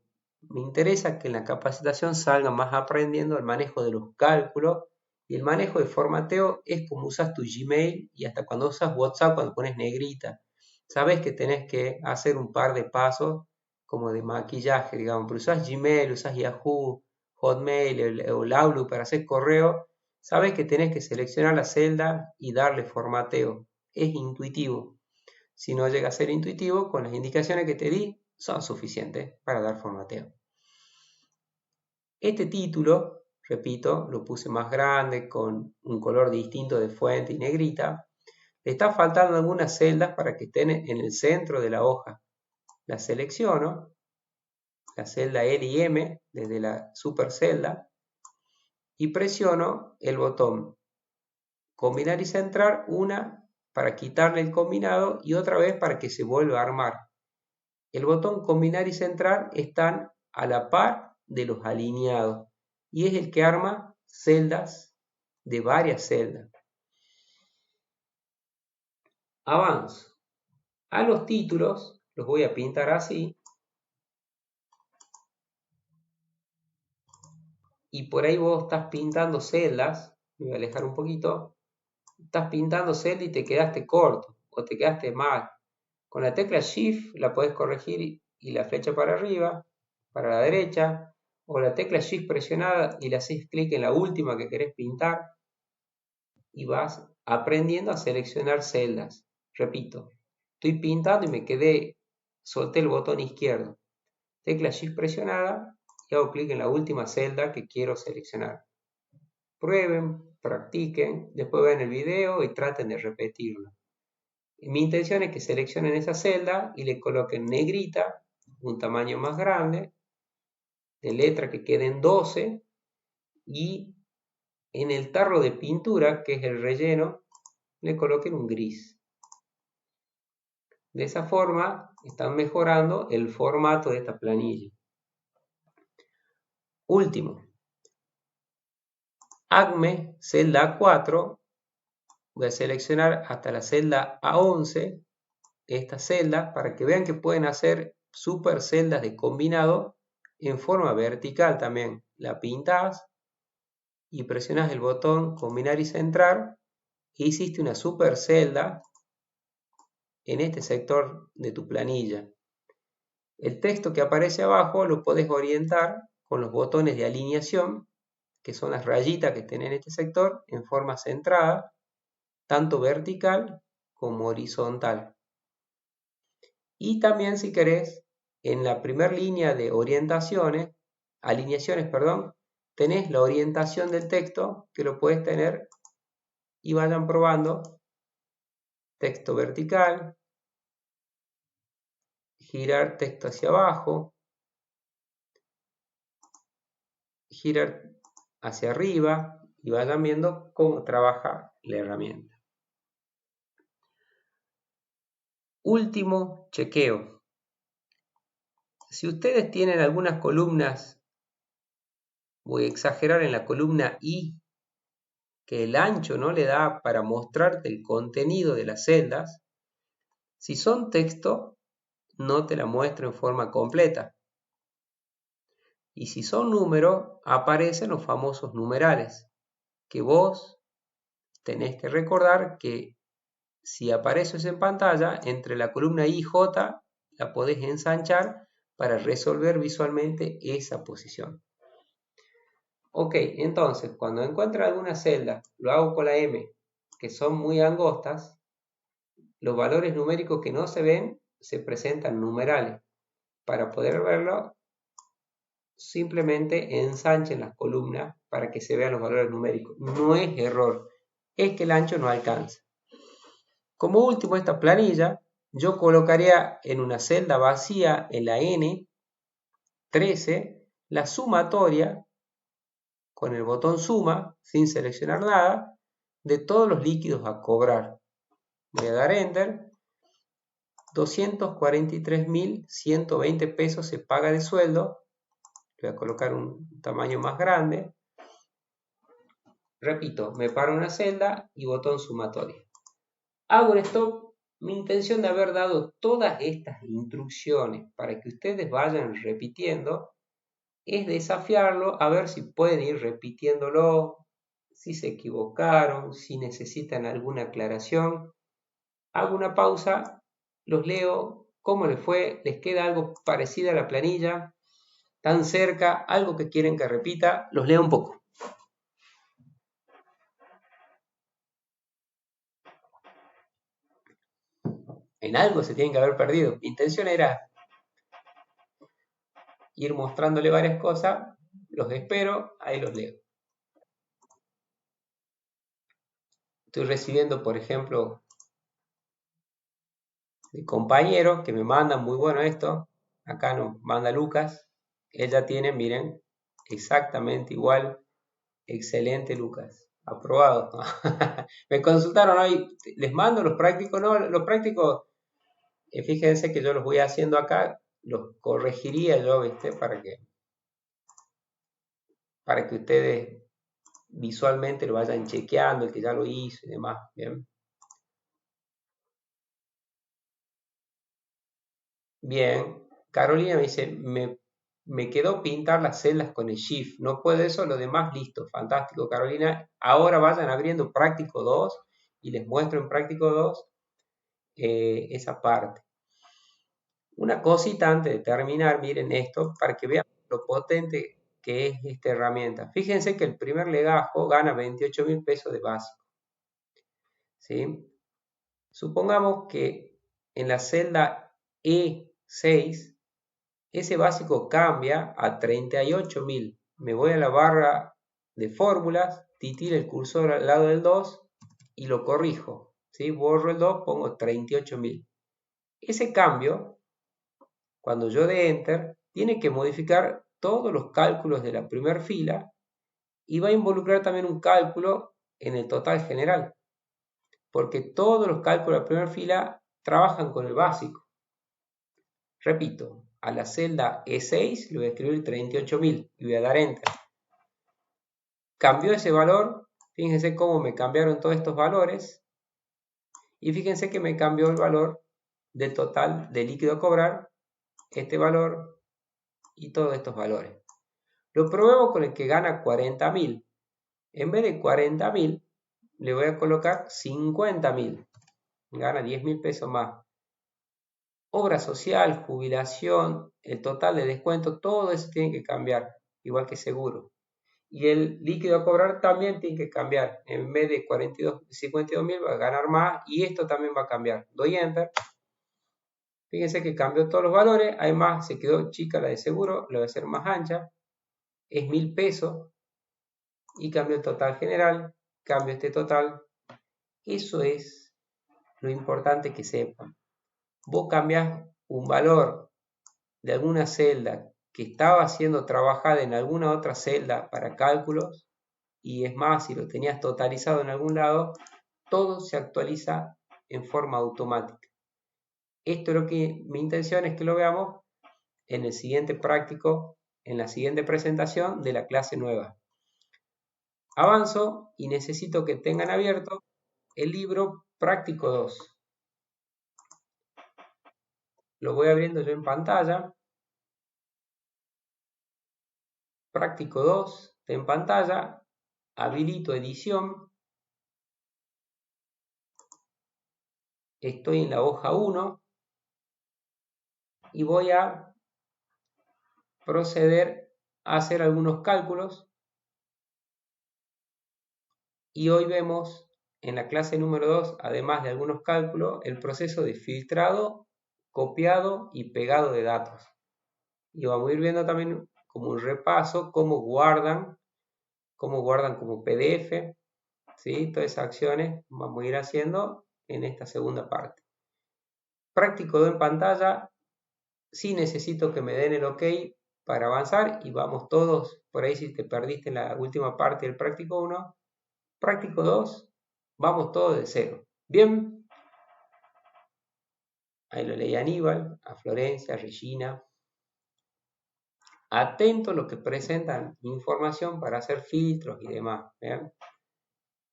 interesa que en la capacitación salgan más aprendiendo el manejo de los cálculos y el manejo de formateo es como usas tu Gmail y hasta cuando usas WhatsApp cuando pones negrita. Sabes que tenés que hacer un par de pasos como de maquillaje, digamos, pero usas Gmail, usas Yahoo, Hotmail o el Outlook para hacer correo, sabes que tenés que seleccionar la celda y darle formateo. Es intuitivo. Si no llega a ser intuitivo, con las indicaciones que te di son suficientes para dar formateo. Este título, repito, lo puse más grande con un color distinto de fuente y negrita. Le está faltando algunas celdas para que estén en el centro de la hoja. La selecciono, la celda L y M desde la super celda y presiono el botón combinar y centrar, una para quitarle el combinado y otra vez para que se vuelva a armar. El botón combinar y centrar están a la par de los alineados y es el que arma celdas de varias celdas. Avanzo. A los títulos los voy a pintar así y por ahí vos estás pintando celdas, me voy a alejar un poquito, estás pintando celda y te quedaste corto o te quedaste mal. Con la tecla Shift la podés corregir y la flecha para arriba, para la derecha, o la tecla Shift presionada y le haces clic en la última que querés pintar y vas aprendiendo a seleccionar celdas. Repito, estoy pintando y me quedé, solté el botón izquierdo. Tecla Shift presionada y hago clic en la última celda que quiero seleccionar. Prueben, practiquen, después vean el video y traten de repetirlo. Mi intención es que seleccionen esa celda y le coloquen negrita, un tamaño más grande, de letra que queden 12 y en el tarro de pintura, que es el relleno, le coloquen un gris. De esa forma están mejorando el formato de esta planilla. Último, ACME, celda A4, voy a seleccionar hasta la celda A11, esta celda, para que vean que pueden hacer super celdas de combinado en forma vertical también. La pintas y presionas el botón combinar y centrar hiciste una super celda en este sector de tu planilla. El texto que aparece abajo lo podés orientar con los botones de alineación, que son las rayitas que tienen en este sector, en forma centrada, tanto vertical como horizontal. Y también, si querés, en la primera línea de alineaciones, tenés la orientación del texto, que lo puedes tener y vayan probando. Texto vertical, girar texto hacia abajo, girar hacia arriba y vayan viendo cómo trabaja la herramienta. Último chequeo. Si ustedes tienen algunas columnas, voy a exagerar en la columna I, que el ancho no le da para mostrarte el contenido de las celdas, si son texto, no te la muestro en forma completa. Y si son números, aparecen los famosos numerales, que vos tenés que recordar que si aparece en pantalla, entre la columna I y J, la podés ensanchar para resolver visualmente esa posición. Ok, entonces, cuando encuentro alguna celda, lo hago con la M, que son muy angostas, los valores numéricos que no se ven se presentan numerales. Para poder verlo, simplemente ensanchen las columnas para que se vean los valores numéricos. No es error, es que el ancho no alcanza. Como último, esta planilla, yo colocaría en una celda vacía, en la N13, la sumatoria con el botón suma, sin seleccionar nada, de todos los líquidos a cobrar. Voy a dar Enter. 243.120 pesos se paga de sueldo. Voy a colocar un tamaño más grande. Repito, me paro una celda y botón sumatoria. Hago un stop. Mi intención de haber dado todas estas instrucciones para que ustedes vayan repitiendo es desafiarlo a ver si pueden ir repitiéndolo, si se equivocaron, si necesitan alguna aclaración. Hago una pausa, los leo, cómo les fue, les queda algo parecido a la planilla, tan cerca, algo que quieren que repita, los leo un poco. En algo se tienen que haber perdido. Mi intención era ir mostrándole varias cosas, los espero, ahí los leo. Estoy recibiendo, por ejemplo, de compañeros que me mandan, muy bueno esto, acá nos manda Lucas, ella tiene, miren, exactamente igual, excelente Lucas, aprobado. Me consultaron hoy, les mando los prácticos, no, los prácticos, fíjense que yo los voy haciendo acá, los corregiría yo, ¿viste? Para que ustedes visualmente lo vayan chequeando, el que ya lo hizo y demás, ¿bien? Bien, Carolina me dice, me quedó pintar las celdas con el Shift, no puedo eso, lo demás listo, fantástico Carolina. Ahora vayan abriendo práctico 2 y les muestro en práctico 2 esa parte. Una cosita antes de terminar, miren esto, para que vean lo potente que es esta herramienta. Fíjense que el primer legajo gana 28.000 pesos de básico, ¿sí? Supongamos que en la celda E6 ese básico cambia a 38.000. Me voy a la barra de fórmulas, titilo el cursor al lado del 2 y lo corrijo, ¿sí? Borro el 2, pongo 38.000. Ese cambio, cuando yo dé Enter, tiene que modificar todos los cálculos de la primera fila y va a involucrar también un cálculo en el total general, porque todos los cálculos de la primera fila trabajan con el básico. Repito, a la celda E6 le voy a escribir 38.000 y voy a dar Enter. Cambió ese valor, fíjense cómo me cambiaron todos estos valores y fíjense que me cambió el valor del total de líquido a cobrar, este valor y todos estos valores. Lo probemos con el que gana 40.000. En vez de 40.000, le voy a colocar 50.000. Gana 10.000 pesos más. Obra social, jubilación, el total de descuento, todo eso tiene que cambiar, igual que seguro. Y el líquido a cobrar también tiene que cambiar. En vez de 52.000 va a ganar más y esto también va a cambiar. Doy Enter. Fíjense que cambió todos los valores. Además, se quedó chica la de seguro. La voy a hacer más ancha. Es 1.000 pesos. Y cambio el total general. Cambio este total. Eso es lo importante que sepan. Vos cambiás un valor de alguna celda que estaba siendo trabajada en alguna otra celda para cálculos, y es más, si lo tenías totalizado en algún lado, todo se actualiza en forma automática. Esto es lo que mi intención es que lo veamos en el siguiente práctico, en la siguiente presentación de la clase nueva. Avanzo y necesito que tengan abierto el libro práctico 2. Lo voy abriendo yo en pantalla. Práctico 2 en pantalla. Habilito edición. Estoy en la hoja 1 y voy a proceder a hacer algunos cálculos. Y hoy vemos en la clase número 2, además de algunos cálculos, el proceso de filtrado, copiado y pegado de datos. Y vamos a ir viendo también como un repaso cómo guardan como PDF, ¿sí? Todas esas acciones vamos a ir haciendo en esta segunda parte. Práctico 2 en pantalla. Sí necesito que me den el OK para avanzar y vamos todos, por ahí si te perdiste en la última parte del práctico 1, práctico 2, vamos todos de cero. Bien, ahí lo leí a Aníbal, a Florencia, a Regina. Atento a lo que presentan información para hacer filtros y demás. ¿Vean?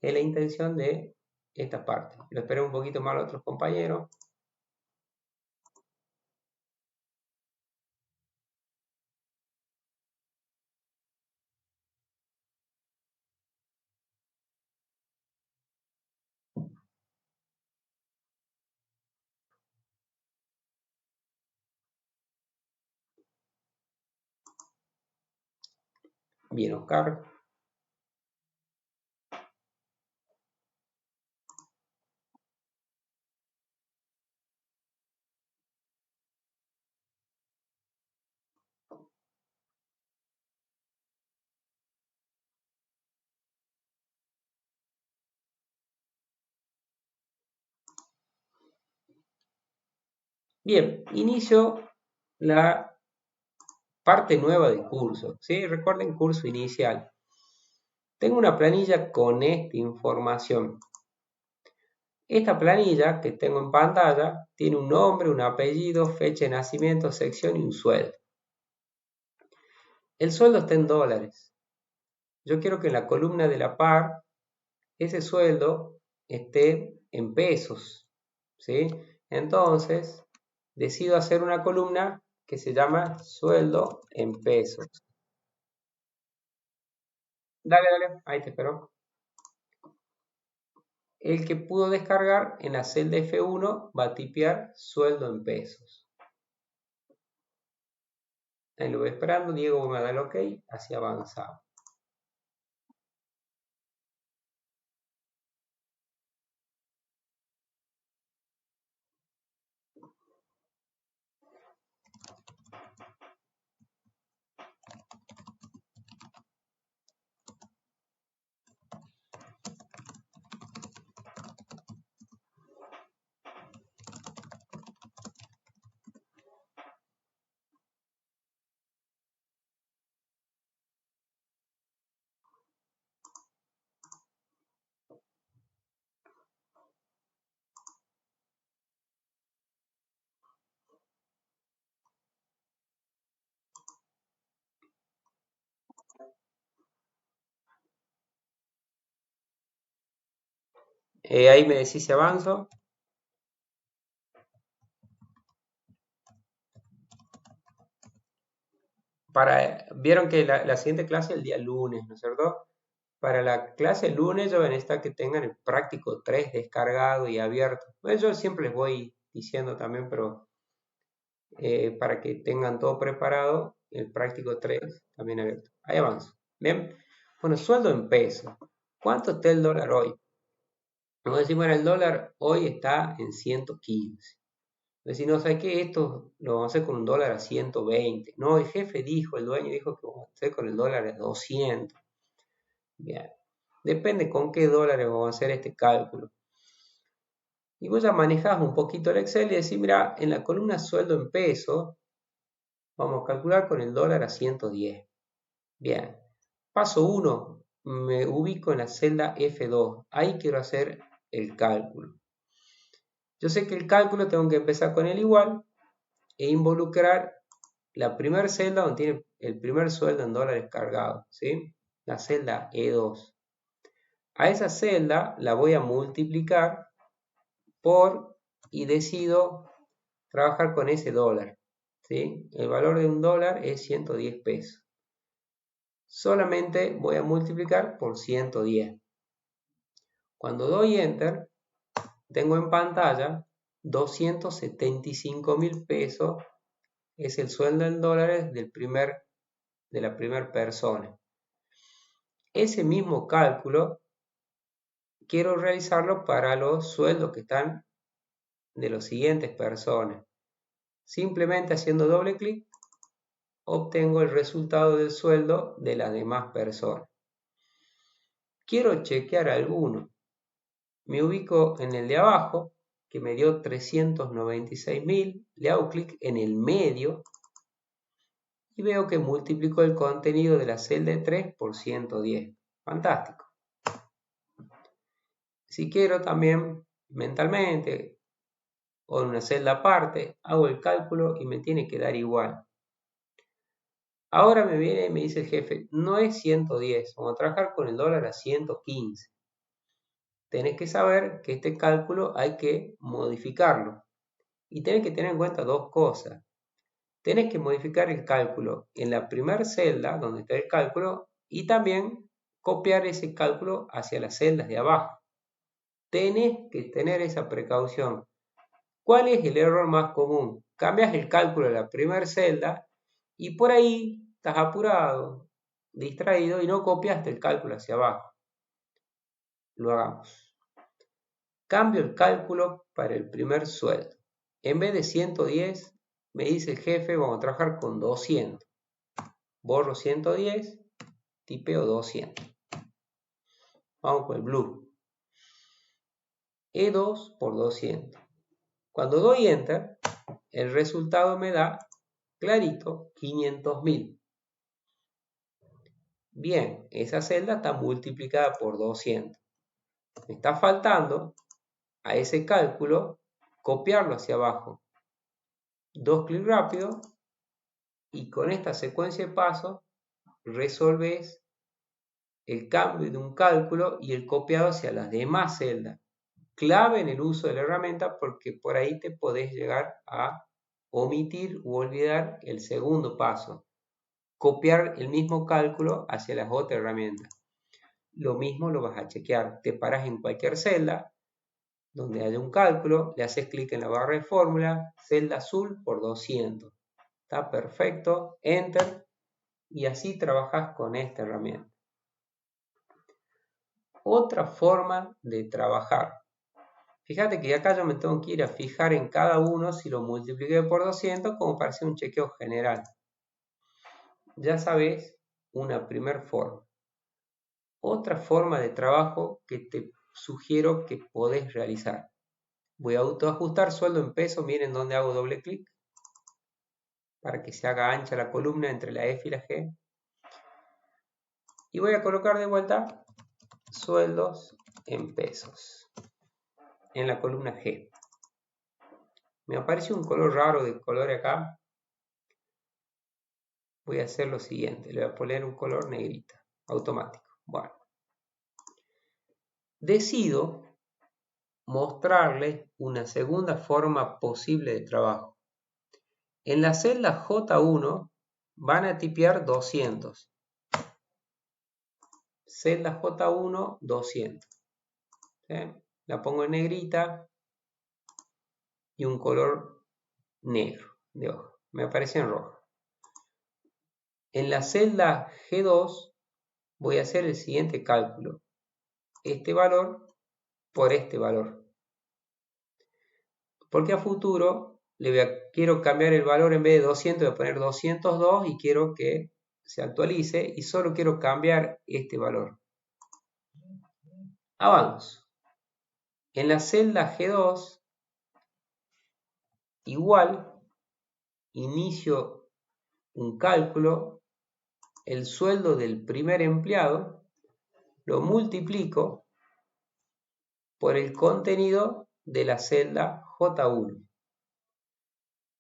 Es la intención de esta parte. Lo espero un poquito más a los otros compañeros. Bien, Oscar. Bien, inicio la parte nueva del curso. ¿Sí? Recuerden, curso inicial. Tengo una planilla con esta información. Esta planilla que tengo en pantalla tiene un nombre, un apellido, fecha de nacimiento, sección y un sueldo. El sueldo está en dólares. Yo quiero que en la columna de la par ese sueldo esté en pesos. ¿Sí? Entonces, decido hacer una columna que se llama sueldo en pesos. Dale, ahí te espero. El que pudo descargar en la celda F1 va a tipear sueldo en pesos. Ahí lo voy esperando, Diego me da el OK, así avanzamos. Ahí me decís si avanzo. Vieron que la siguiente clase es el día lunes, ¿no es cierto? Para la clase lunes yo voy a necesitar que tengan el práctico 3 descargado y abierto. Bueno, yo siempre les voy diciendo también, pero para que tengan todo preparado, el práctico 3 también abierto. Ahí avanzo. Bien. Bueno, sueldo en pesos. ¿Cuánto está el dólar hoy? Vamos a decir, bueno, el dólar hoy está en 115. Si no, ¿sabes qué? Esto lo vamos a hacer con un dólar a 120. No, el jefe dijo, el dueño dijo que vamos a hacer con el dólar a 200. Bien. Depende con qué dólares vamos a hacer este cálculo. Y vos ya manejás un poquito el Excel y decís, mira, en la columna sueldo en pesos, vamos a calcular con el dólar a 110. Bien. Paso 1, me ubico en la celda F2. Ahí quiero hacer el cálculo. Yo sé que el cálculo tengo que empezar con el igual e involucrar la primera celda donde tiene el primer sueldo en dólares cargado, ¿sí? La celda E2. A esa celda la voy a multiplicar por y decido trabajar con ese dólar, ¿sí? El valor de un dólar es 110 pesos. Solamente voy a multiplicar por 110. Cuando doy Enter, tengo en pantalla 275.000 pesos, es el sueldo en dólares de la primera persona. Ese mismo cálculo quiero realizarlo para los sueldos que están de las siguientes personas. Simplemente haciendo doble clic obtengo el resultado del sueldo de las demás personas. Quiero chequear alguno. Me ubico en el de abajo, que me dio 396.000. Le hago clic en el medio y veo que multiplicó el contenido de la celda de 3 por 110. Fantástico. Si quiero también mentalmente o en una celda aparte, hago el cálculo y me tiene que dar igual. Ahora me viene y me dice el jefe, no es 110, vamos a trabajar con el dólar a 115. Tenés que saber que este cálculo hay que modificarlo. Y tenés que tener en cuenta dos cosas. Tenés que modificar el cálculo en la primera celda donde está el cálculo y también copiar ese cálculo hacia las celdas de abajo. Tenés que tener esa precaución. ¿Cuál es el error más común? Cambias el cálculo de la primera celda y por ahí estás apurado, distraído y no copiaste el cálculo hacia abajo. Lo hagamos. Cambio el cálculo para el primer sueldo. En vez de 110, me dice el jefe, vamos a trabajar con 200. Borro 110, tipeo 200. Vamos con el blue. E2 por 200. Cuando doy Enter, el resultado me da clarito 500.000. Bien, esa celda está multiplicada por 200. Me está faltando a ese cálculo copiarlo hacia abajo. Dos clics rápidos y con esta secuencia de pasos resolves el cambio de un cálculo y el copiado hacia las demás celdas. Clave en el uso de la herramienta porque por ahí te podés llegar a omitir u olvidar el segundo paso. Copiar el mismo cálculo hacia las otras herramientas. Lo mismo lo vas a chequear. Te paras en cualquier celda donde haya un cálculo, le haces clic en la barra de fórmula, celda azul por 200. Está perfecto, Enter, y así trabajas con esta herramienta. Otra forma de trabajar. Fíjate que acá yo me tengo que ir a fijar en cada uno si lo multipliqué por 200 como para hacer un chequeo general. Ya sabes una primera forma. Otra forma de trabajo que te sugiero que podés realizar. Voy a autoajustar sueldo en pesos, miren dónde hago doble clic para que se haga ancha la columna entre la F y la G. Y voy a colocar de vuelta sueldos en pesos en la columna G. Me aparece un color raro de color acá. Voy a hacer lo siguiente, le voy a poner un color negrita, automático. Bueno, decido mostrarles una segunda forma posible de trabajo. En la celda J1 van a tipear 200. celda J1, 200. ¿Sí? La pongo en negrita y un color negro de hoja. Me aparece en rojo. En la celda G2 voy a hacer el siguiente cálculo. Este valor por este valor. Porque a futuro quiero cambiar el valor, en vez de 200 voy a poner 202 y quiero que se actualice y solo quiero cambiar este valor. Avanzo. En la celda G2 igual inicio un cálculo, el sueldo del primer empleado lo multiplico por el contenido de la celda J1.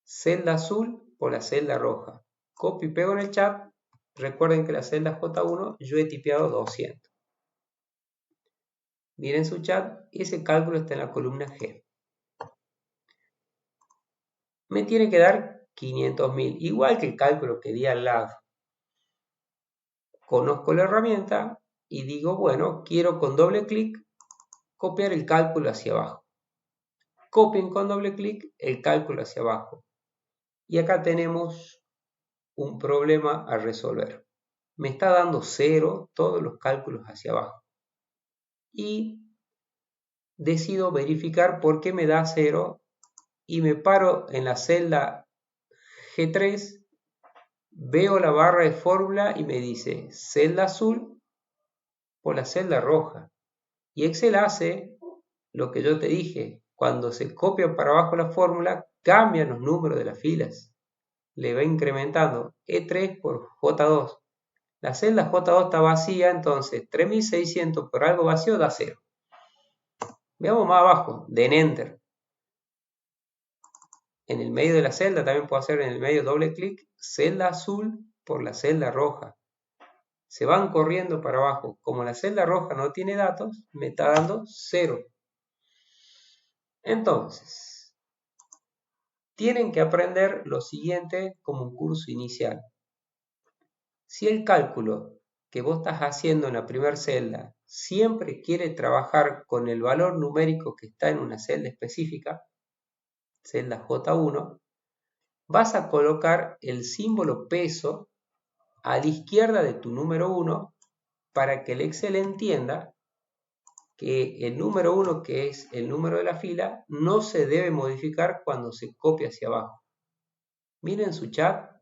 Celda azul por la celda roja. Copio y pego en el chat. Recuerden que la celda J1 yo he tipeado 200. Miren su chat, ese cálculo está en la columna G. Me tiene que dar 500.000, igual que el cálculo que di al lado. Conozco la herramienta y digo, bueno, quiero con doble clic copiar el cálculo hacia abajo. Copien con doble clic el cálculo hacia abajo. Y acá tenemos un problema a resolver. Me está dando 0 todos los cálculos hacia abajo. Y decido verificar por qué me da 0 y me paro en la celda G3, veo la barra de fórmula y me dice celda azul por la celda roja. Y Excel hace lo que yo te dije, cuando se copia para abajo la fórmula, cambian los números de las filas. Le va incrementando E3 por J2. La celda J2 está vacía, entonces 3600 por algo vacío da 0. Veamos más abajo, den Enter. En el medio de la celda, también puedo hacer en el medio doble clic, celda azul por la celda roja. Se van corriendo para abajo. Como la celda roja no tiene datos, me está dando 0. Entonces, tienen que aprender lo siguiente como un curso inicial. Si el cálculo que vos estás haciendo en la primera celda siempre quiere trabajar con el valor numérico que está en una celda específica, celda J1, vas a colocar el símbolo peso a la izquierda de tu número 1 para que el Excel entienda que el número 1, que es el número de la fila, no se debe modificar cuando se copia hacia abajo. Miren su chat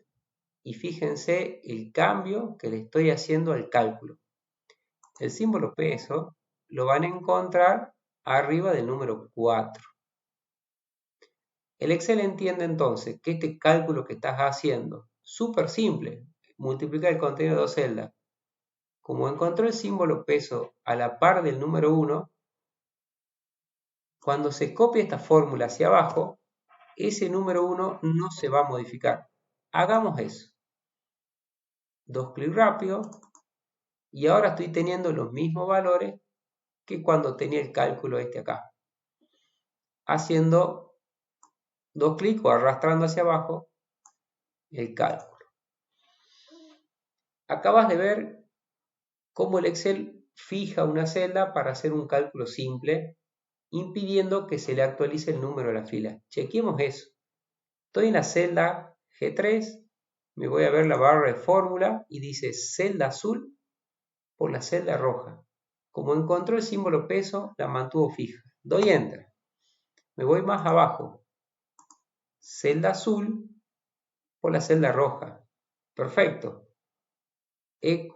y fíjense el cambio que le estoy haciendo al cálculo. El símbolo peso lo van a encontrar arriba del número 4. El Excel entiende entonces que este cálculo que estás haciendo, súper simple, multiplicar el contenido de dos celdas, como encontró el símbolo peso a la par del número 1, cuando se copia esta fórmula hacia abajo, ese número 1 no se va a modificar. Hagamos eso. Dos clics rápidos y ahora estoy teniendo los mismos valores que cuando tenía el cálculo este acá. Haciendo dos clics o arrastrando hacia abajo el cálculo. Acabas de ver cómo el Excel fija una celda para hacer un cálculo simple, impidiendo que se le actualice el número de la fila. Chequemos eso. Estoy en la celda G3, me voy a ver la barra de fórmula y dice celda azul por la celda roja. Como encontró el símbolo peso, la mantuvo fija. Doy Enter. Me voy más abajo. Celda azul por la celda roja. Perfecto. Ha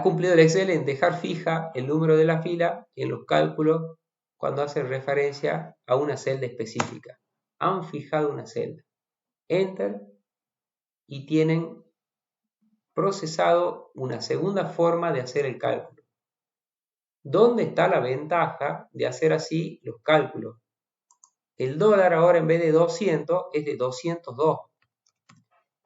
cumplido el Excel en dejar fija el número de la fila en los cálculos cuando hacen referencia a una celda específica. Han fijado una celda. Enter y tienen procesado una segunda forma de hacer el cálculo. ¿Dónde está la ventaja de hacer así los cálculos? El dólar ahora en vez de 200 es de 202.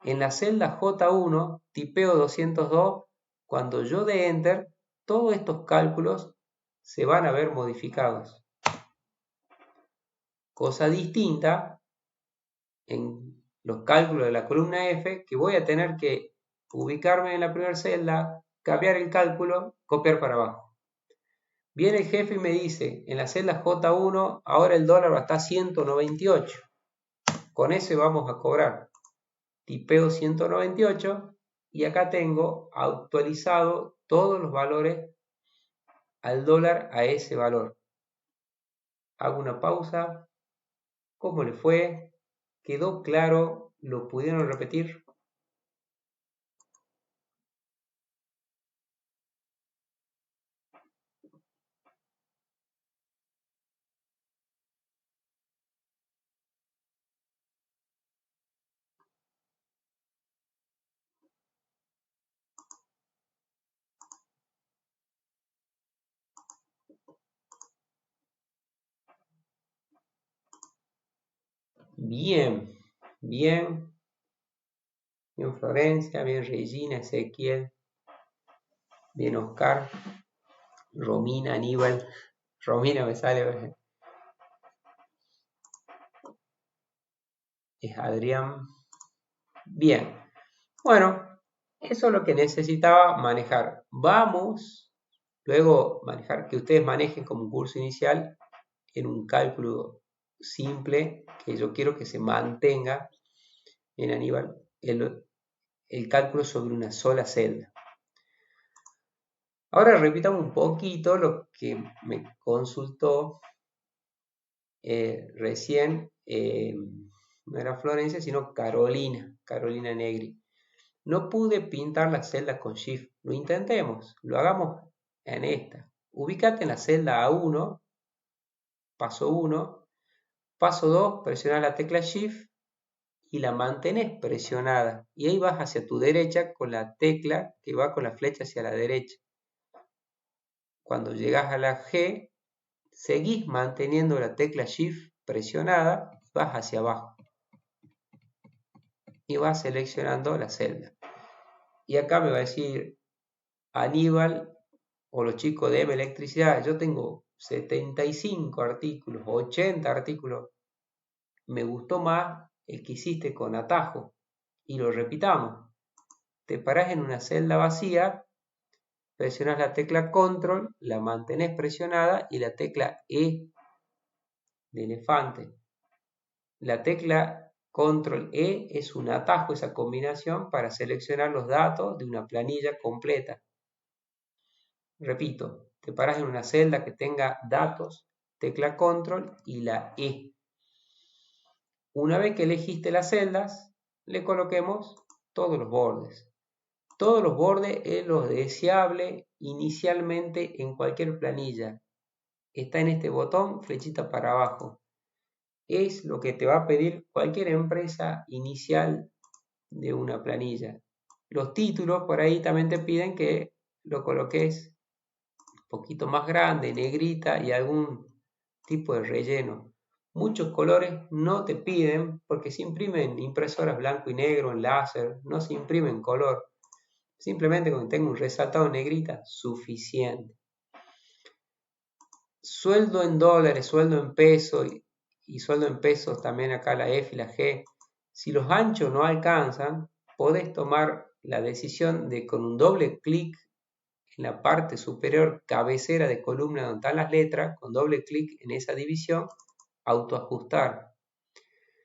En la celda J1 tipeo 202. Cuando yo dé Enter, todos estos cálculos se van a ver modificados. Cosa distinta en los cálculos de la columna F, que voy a tener que ubicarme en la primera celda, cambiar el cálculo, copiar para abajo. Viene el jefe y me dice, en la celda J1, ahora el dólar va a estar 198. Con ese vamos a cobrar. Tipeo 198 y acá tengo actualizado todos los valores al dólar a ese valor. Hago una pausa. ¿Cómo le fue? ¿Quedó claro? ¿Lo pudieron repetir? Bien, bien. Bien Florencia, bien Regina, Ezequiel, bien Oscar, Romina, Aníbal. Romina me sale, es Adrián. Bien, bueno, eso es lo que necesitaba manejar. Vamos luego manejar, que ustedes manejen como un curso inicial en un cálculo simple, que yo quiero que se mantenga en Aníbal, el cálculo sobre una sola celda. Ahora repitamos un poquito lo que me consultó recién, no era Florencia, sino Carolina Negri. No pude pintar la celda con Shift. Lo intentemos, lo hagamos en esta. Ubícate en la celda A1, paso 1. Paso 2, presiona la tecla Shift y la mantenés presionada. Y ahí vas hacia tu derecha con la tecla que va con la flecha hacia la derecha. Cuando llegas a la G, seguís manteniendo la tecla Shift presionada, vas hacia abajo. Y vas seleccionando la celda. Y acá me va a decir Aníbal o los chicos de M Electricidad, yo tengo 75 artículos, 80 artículos. Me gustó más el que hiciste con atajo. Y lo repitamos. Te parás en una celda vacía, presionas la tecla Control, la mantenés presionada y la tecla E de elefante. La tecla Control E es un atajo, esa combinación para seleccionar los datos de una planilla completa. Repito, te paras en una celda que tenga datos, tecla Control y la E. Una vez que elegiste las celdas, le coloquemos todos los bordes. Todos los bordes es lo deseable inicialmente en cualquier planilla. Está en este botón, flechita para abajo. Es lo que te va a pedir cualquier empresa inicial de una planilla. Los títulos por ahí también te piden que lo coloques un poquito más grande, negrita y algún tipo de relleno. Muchos colores no te piden porque se imprimen impresoras blanco y negro en láser, no se imprime en color. Simplemente con que tenga un resaltado en negrita, suficiente. Sueldo en dólares, sueldo en pesos y sueldo en pesos también acá la F y la G. Si los anchos no alcanzan, podés tomar la decisión de con un doble clic en la parte superior cabecera de columna donde están las letras, con doble clic en esa división, autoajustar.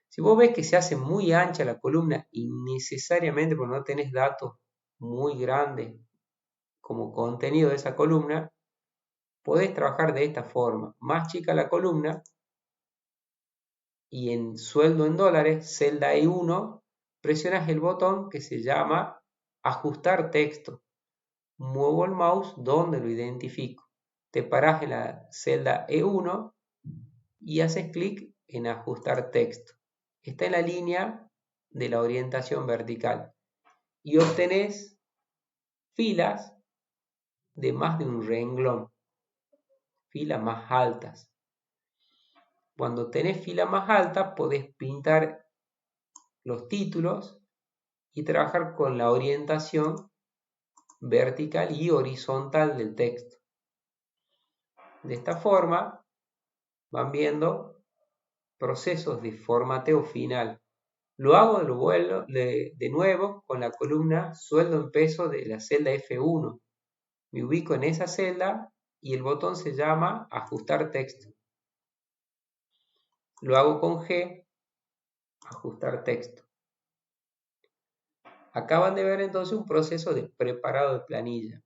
Si vos ves que se hace muy ancha la columna innecesariamente porque no tenés datos muy grandes como contenido de esa columna, podés trabajar de esta forma. Más chica la columna y en sueldo en dólares, celda E1, presionas el botón que se llama ajustar texto. Muevo el mouse donde lo identifico. Te parás en la celda E1 y haces clic en ajustar texto. Está en la línea de la orientación vertical y obtenés filas de más de un renglón, filas más altas. Cuando tenés filas más altas podés pintar los títulos y trabajar con la orientación vertical y horizontal del texto. De esta forma van viendo procesos de formateo final. Lo hago de nuevo con la columna sueldo en peso de la celda F1. Me ubico en esa celda y el botón se llama ajustar texto. Lo hago con G, ajustar texto. Acaban de ver entonces un proceso de preparado de planilla.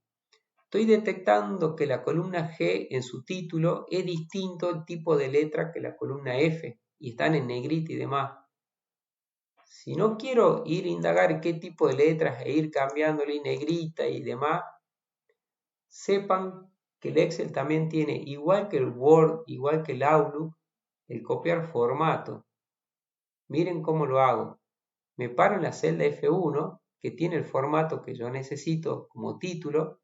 Estoy detectando que la columna G en su título es distinto el tipo de letra que la columna F y están en negrita y demás. Si no quiero ir a indagar qué tipo de letras e ir cambiándole negrita y demás, sepan que el Excel también tiene, igual que el Word, igual que el Outlook, el copiar formato. Miren cómo lo hago. Me paro en la celda F1, que tiene el formato que yo necesito como título.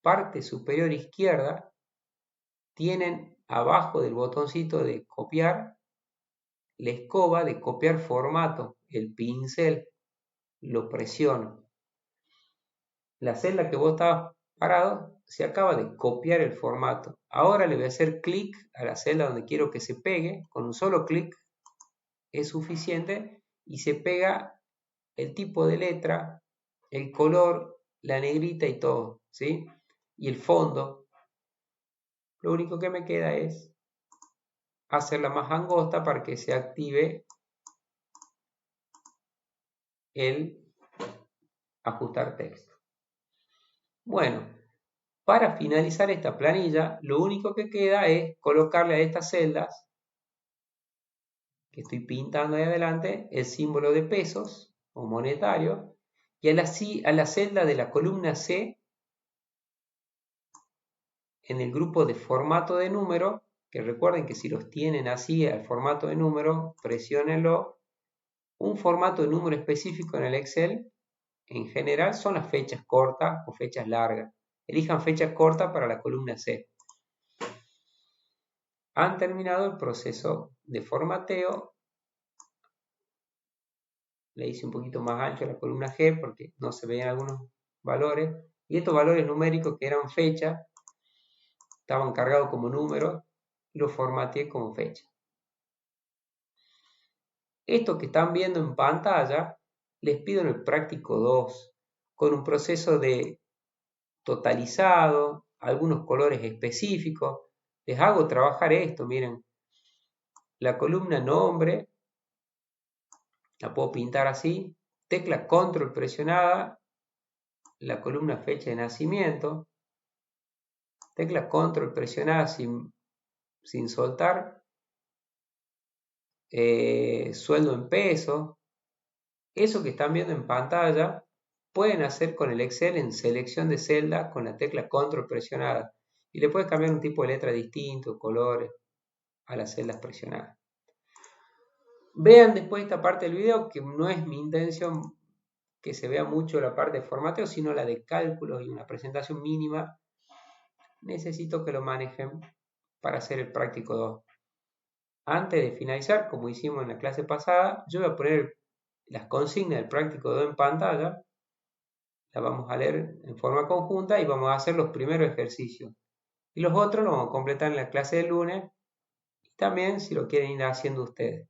Parte superior izquierda, tienen abajo del botoncito de copiar, la escoba de copiar formato, el pincel. Lo presiono. La celda que vos estabas parado se acaba de copiar el formato. Ahora le voy a hacer clic a la celda donde quiero que se pegue. Con un solo clic es suficiente y se pega el tipo de letra, el color, la negrita y todo, ¿sí? Y el fondo. Lo único que me queda es hacerla más angosta para que se active el ajustar texto. Bueno, para finalizar esta planilla, lo único que queda es colocarle a estas celdas que estoy pintando ahí adelante el símbolo de pesos o monetario y a la celda de la columna C en el grupo de formato de número, que recuerden que si los tienen así al formato de número, presiónenlo. Un formato de número específico en el Excel en general son las fechas cortas o fechas largas. Elijan fechas cortas para la columna C. Han terminado el proceso de formateo. Le hice un poquito más ancho a la columna G porque no se veían algunos valores. Y estos valores numéricos que eran fechas estaban cargados como números y los formateé como fecha. Esto que están viendo en pantalla les pido en el práctico 2 con un proceso de totalizado, algunos colores específicos. Les hago trabajar esto, miren. La columna nombre la puedo pintar así. Tecla control presionada, la columna fecha de nacimiento. Tecla control presionada sin soltar. Sueldo en pesos. Eso que están viendo en pantalla pueden hacer con el Excel en selección de celda con la tecla control presionada. Y le puedes cambiar un tipo de letra distinto, colores a las celdas presionadas. Vean después esta parte del video, que no es mi intención que se vea mucho la parte de formateo, sino la de cálculos y una presentación mínima. Necesito que lo manejen para hacer el práctico 2. Antes de finalizar, como hicimos en la clase pasada, yo voy a poner las consignas del práctico 2 en pantalla. Las vamos a leer en forma conjunta y vamos a hacer los primeros ejercicios. Y los otros los vamos a completar en la clase del lunes y también si lo quieren ir haciendo ustedes.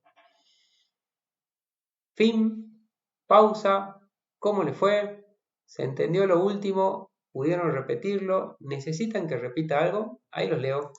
Fin, pausa, ¿cómo le fue? ¿Se entendió lo último? ¿Pudieron repetirlo? ¿Necesitan que repita algo? Ahí los leo.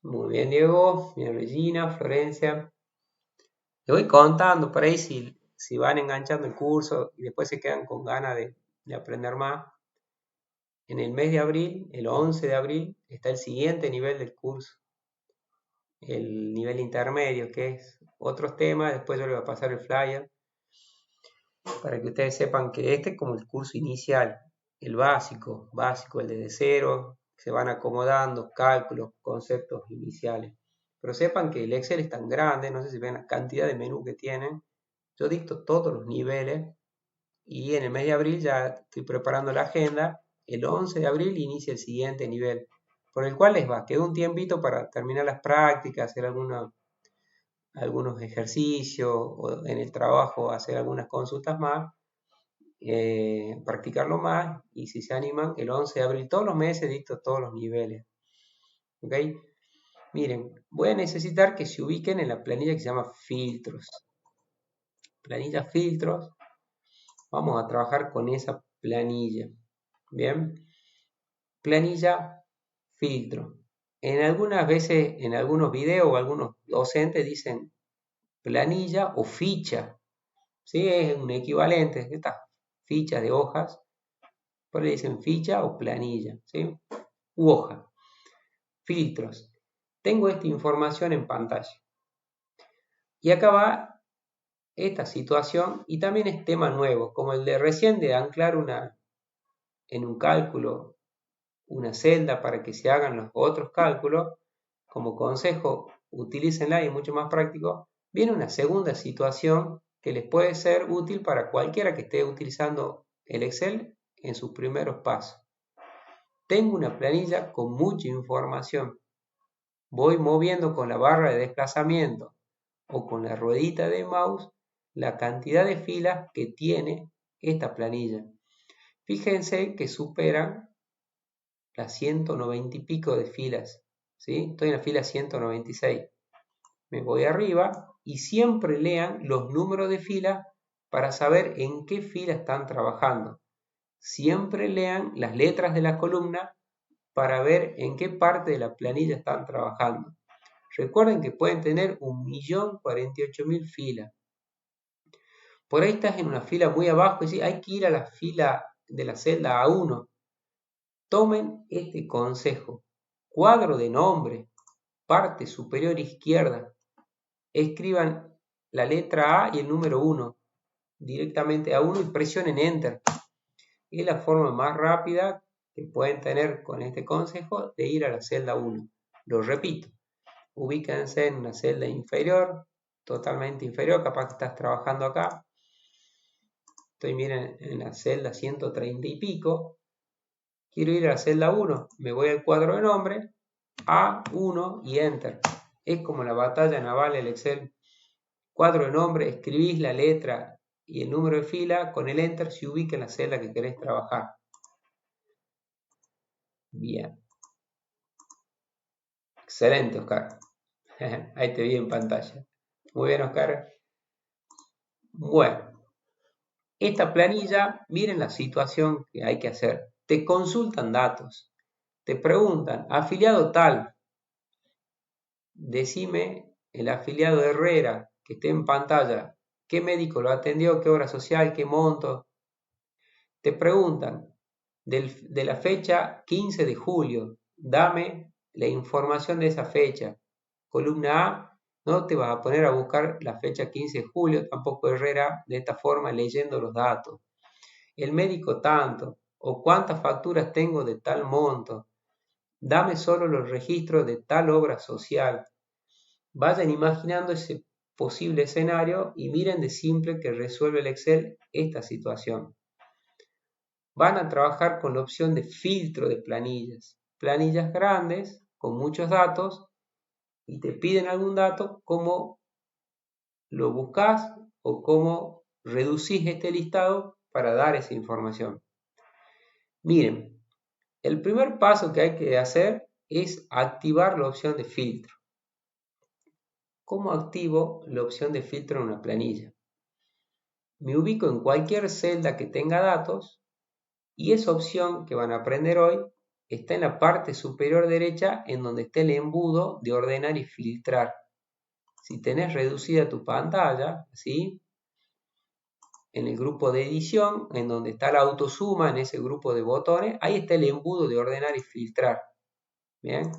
Muy bien, Diego, bien, Regina, Florencia. Les voy contando por ahí si van enganchando el curso y después se quedan con ganas de aprender más. En el mes de abril, el 11 de abril, está el siguiente nivel del curso. El nivel intermedio, que es otros temas. Después yo les voy a pasar el flyer para que ustedes sepan que este es como el curso inicial. el básico, el de cero, se van acomodando, cálculos, conceptos iniciales. Pero sepan que el Excel es tan grande, no sé si ven la cantidad de menú que tienen. Yo dicto todos los niveles y en el mes de abril ya estoy preparando la agenda. El 11 de abril inicia el siguiente nivel, por el cual les va, queda un tiempito para terminar las prácticas, hacer algunos ejercicios o en el trabajo hacer algunas consultas más, practicarlo más y si se animan, el 11 de abril, todos los meses dicto todos los niveles. ¿Ok? Miren, voy a necesitar que se ubiquen en la planilla que se llama filtros. Planilla filtros. Vamos a trabajar con esa planilla. Bien. Planilla filtro. En algunas veces, en algunos videos o algunos docentes dicen planilla o ficha. ¿Sí? Es un equivalente. Estas fichas de hojas. Por ahí dicen ficha o planilla. ¿Sí? U hoja. Filtros. Tengo esta información en pantalla. Y acá va esta situación y también es tema nuevo, como el de recién de anclar en un cálculo una celda para que se hagan los otros cálculos. Como consejo, utilícenla y es mucho más práctico. Viene una segunda situación que les puede ser útil para cualquiera que esté utilizando el Excel en sus primeros pasos. Tengo una planilla con mucha información. Voy moviendo con la barra de desplazamiento o con la ruedita de mouse la cantidad de filas que tiene esta planilla. Fíjense que superan las 190 y pico de filas. ¿Sí? Estoy en la fila 196. Me voy arriba y siempre lean los números de fila para saber en qué fila están trabajando. Siempre lean las letras de la columna para ver en qué parte de la planilla están trabajando. Recuerden que pueden tener 1.048.000 filas. Por ahí estás en una fila muy abajo y decís, hay que ir a la fila de la celda A1. Tomen este consejo. Cuadro de nombre, parte superior izquierda. Escriban la letra A y el número 1 directamente a 1 y presionen Enter. Es la forma más rápida que pueden tener con este consejo de ir a la celda 1. Lo repito, ubíquense en una celda inferior, totalmente inferior, capaz que estás trabajando acá. Estoy, miren, en la celda 130 y pico. Quiero ir a la celda 1. Me voy al cuadro de nombre, A1 y Enter. Es como la batalla naval el Excel. Cuadro de nombre, escribís la letra y el número de fila, con el Enter se ubica en la celda que querés trabajar. Bien. Excelente, Oscar. Ahí te vi en pantalla. Muy bien, Oscar. Bueno. Esta planilla, miren la situación que hay que hacer. Te consultan datos, te preguntan, afiliado tal, decime el afiliado Herrera que esté en pantalla, qué médico lo atendió, qué obra social, qué monto. Te preguntan de la fecha 15 de julio, dame la información de esa fecha. Columna A, no te vas a poner a buscar la fecha 15 de julio, tampoco Herrera, de esta forma leyendo los datos. El médico tanto, o cuántas facturas tengo de tal monto, dame solo los registros de tal obra social. Vayan imaginando ese posible escenario y miren de simple que resuelve el Excel esta situación. Van a trabajar con la opción de filtro de planillas. Planillas grandes, con muchos datos, y te piden algún dato, cómo lo buscas o cómo reducís este listado para dar esa información. Miren, el primer paso que hay que hacer es activar la opción de filtro. ¿Cómo activo la opción de filtro en una planilla? Me ubico en cualquier celda que tenga datos y esa opción que van a aprender hoy está en la parte superior derecha en donde está el embudo de ordenar y filtrar. Si tenés reducida tu pantalla, ¿sí? En el grupo de edición, en donde está la autosuma, en ese grupo de botones, ahí está el embudo de ordenar y filtrar. Bien,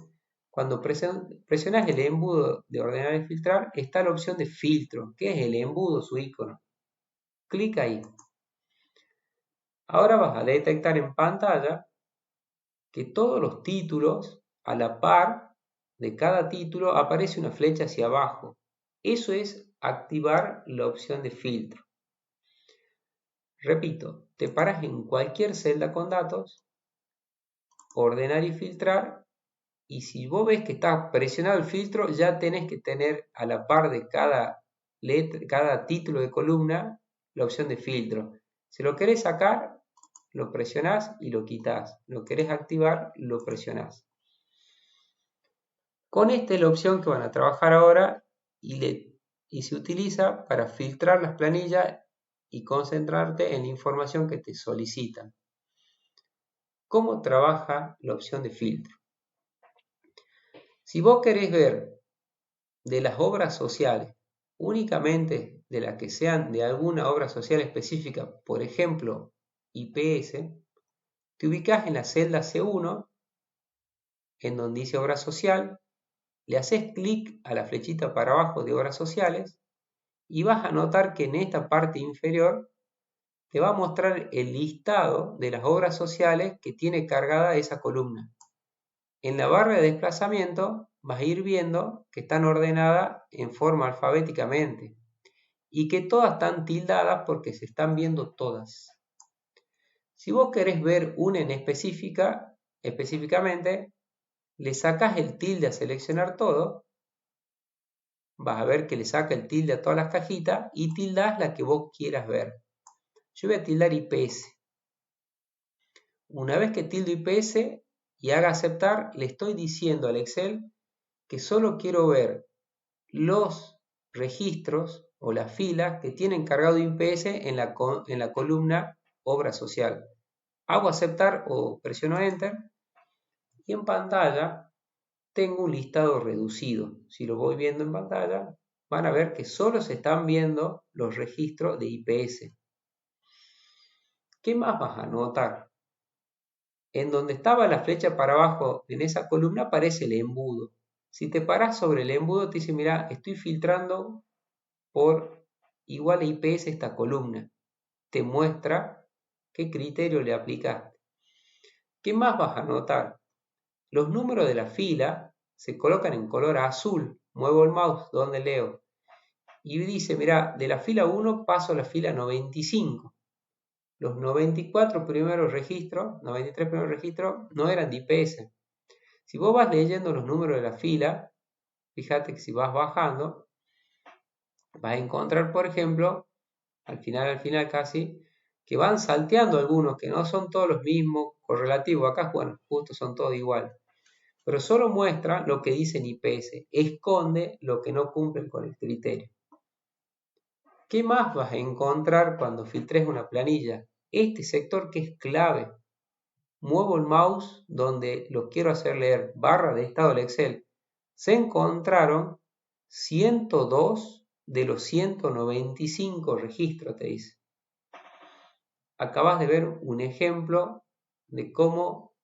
cuando presionas el embudo de ordenar y filtrar, está la opción de filtro, que es el embudo, su icono. Clic ahí. Ahora vas a detectar en pantalla que todos los títulos, a la par de cada título, aparece una flecha hacia abajo. Eso es activar la opción de filtro. Repito, te paras en cualquier celda con datos, ordenar y filtrar, y si vos ves que está presionado el filtro, ya tenés que tener a la par de cada título de columna la opción de filtro. Si lo querés sacar, lo presionás y lo quitas. Lo querés activar, lo presionás. Con esta es la opción que van a trabajar ahora y se utiliza para filtrar las planillas y concentrarte en la información que te solicitan. ¿Cómo trabaja la opción de filtro? Si vos querés ver de las obras sociales, únicamente de las que sean de alguna obra social específica, por ejemplo, IPS, te ubicás en la celda C1, en donde dice obra social, le haces clic a la flechita para abajo de obras sociales y vas a notar que en esta parte inferior te va a mostrar el listado de las obras sociales que tiene cargada esa columna. En la barra de desplazamiento vas a ir viendo que están ordenadas en forma alfabéticamente y que todas están tildadas porque se están viendo todas. Si vos querés ver una en específicamente, le sacás el tilde a seleccionar todo, vas a ver que le saca el tilde a todas las cajitas y tildás la que vos quieras ver. Yo voy a tildar IPS. Una vez que tildo IPS y haga aceptar, le estoy diciendo al Excel que solo quiero ver los registros o las filas que tienen cargado IPS en la columna obra social. Hago aceptar o presiono Enter y en pantalla tengo un listado reducido. Si lo voy viendo en pantalla, van a ver que solo se están viendo los registros de IPS. ¿Qué más vas a notar? En donde estaba la flecha para abajo, en esa columna aparece el embudo. Si te paras sobre el embudo, te dice, mira, estoy filtrando por igual a IPS esta columna. Te muestra qué criterio le aplicaste. ¿Qué más vas a notar? Los números de la fila se colocan en color azul. Muevo el mouse donde leo. Y dice, mira, de la fila 1 paso a la fila 95. Los 94 primeros registros, 93 primeros registros, no eran de IPS. Si vos vas leyendo los números de la fila, fíjate que si vas bajando, vas a encontrar, por ejemplo, al final casi, que van salteando algunos, que no son todos los mismos, correlativos. Acá, bueno, justo son todos iguales. Pero solo muestra lo que dice en IPS, esconde lo que no cumple con el criterio. ¿Qué más vas a encontrar cuando filtres una planilla? Este sector que es clave. Muevo el mouse donde lo quiero hacer leer, barra de estado del Excel. Se encontraron 102 de los 195 registros, te dice. Acabas de ver un ejemplo de cómo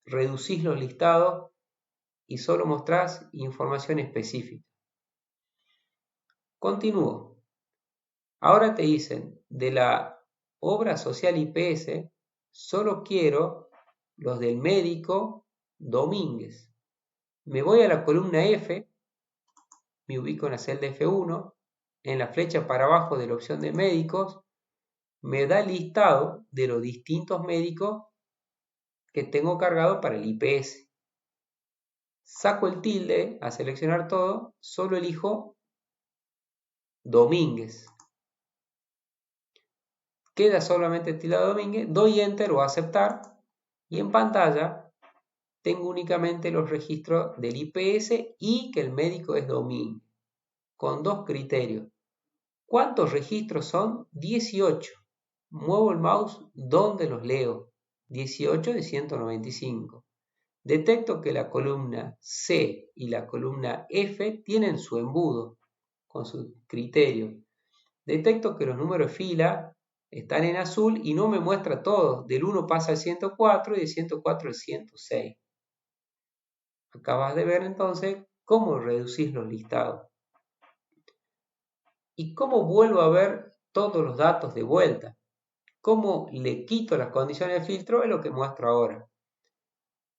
reducís los listados y solo mostrás información específica. Continúo. Ahora te dicen, de la obra social IPS, solo quiero los del médico Domínguez. Me voy a la columna F, me ubico en la celda F1, en la flecha para abajo de la opción de médicos, me da el listado de los distintos médicos que tengo cargado para el IPS. Saco el tilde a seleccionar todo, solo elijo Domínguez. Queda solamente tildado Domínguez, doy Enter o aceptar y en pantalla tengo únicamente los registros del IPS y que el médico es Domínguez, con dos criterios. ¿Cuántos registros son? 18. Muevo el mouse donde los leo. 18 de 195. Detecto que la columna C y la columna F tienen su embudo con su criterio. Detecto que los números de fila están en azul y no me muestra todos. Del 1 pasa al 104 y del 104 al 106. Acabas de ver entonces cómo reducís los listados. ¿Y cómo vuelvo a ver todos los datos de vuelta? ¿Cómo le quito las condiciones de filtro? Es lo que muestro ahora.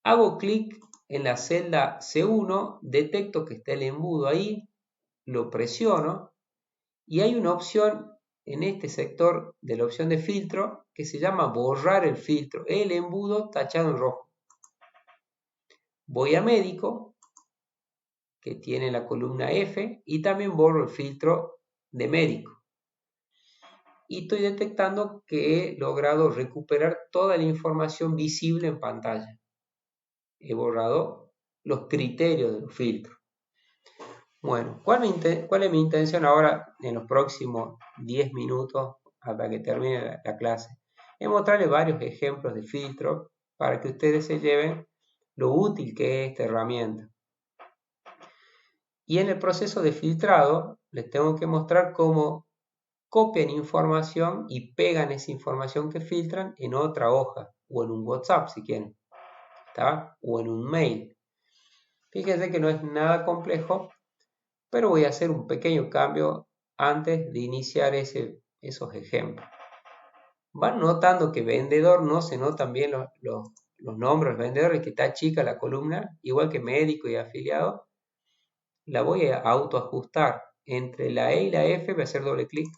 Hago clic en la celda C1, detecto que está el embudo ahí, lo presiono y hay una opción en este sector de la opción de filtro que se llama borrar el filtro, el embudo tachado en rojo. Voy a médico, que tiene la columna F, y también borro el filtro de médico. Y estoy detectando que he logrado recuperar toda la información visible en pantalla. He borrado los criterios de los filtros. Bueno, ¿cuál es mi intención ahora en los próximos 10 minutos hasta que termine la clase? Es mostrarles varios ejemplos de filtros para que ustedes se lleven lo útil que es esta herramienta. Y en el proceso de filtrado les tengo que mostrar cómo copian información y pegan esa información que filtran en otra hoja o en un WhatsApp si quieren, ¿está? O en un mail. Fíjense que no es nada complejo, pero voy a hacer un pequeño cambio antes de iniciar esos ejemplos. Van notando que vendedor no se notan bien los nombres del vendedor, y que está chica la columna, igual que médico y afiliado. La voy a autoajustar. Entre la E y la F voy a hacer doble clic.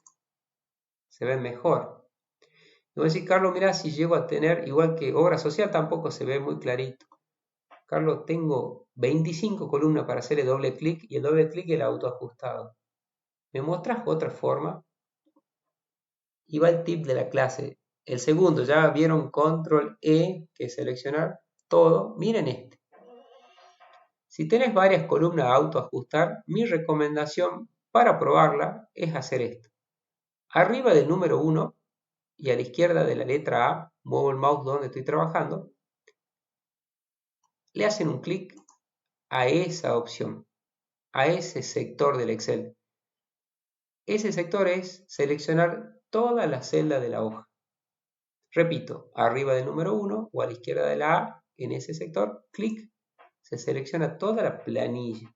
Se ven mejor. Y voy a decir, Carlos, mira, si llego a tener, igual que obra social, tampoco se ve muy clarito. Carlos, tengo 25 columnas para hacerle doble clic y el doble clic es el autoajustado. ¿Me muestras otra forma? Y va el tip de la clase. El segundo, ya vieron control E, que es seleccionar todo. Miren este. Si tenés varias columnas a autoajustar, mi recomendación para probarla es hacer esto. Arriba del número 1 y a la izquierda de la letra A, muevo el mouse donde estoy trabajando, le hacen un clic a esa opción, a ese sector del Excel. Ese sector es seleccionar toda la celda de la hoja. Repito, arriba del número 1 o a la izquierda de la A, en ese sector, clic, se selecciona toda la planilla.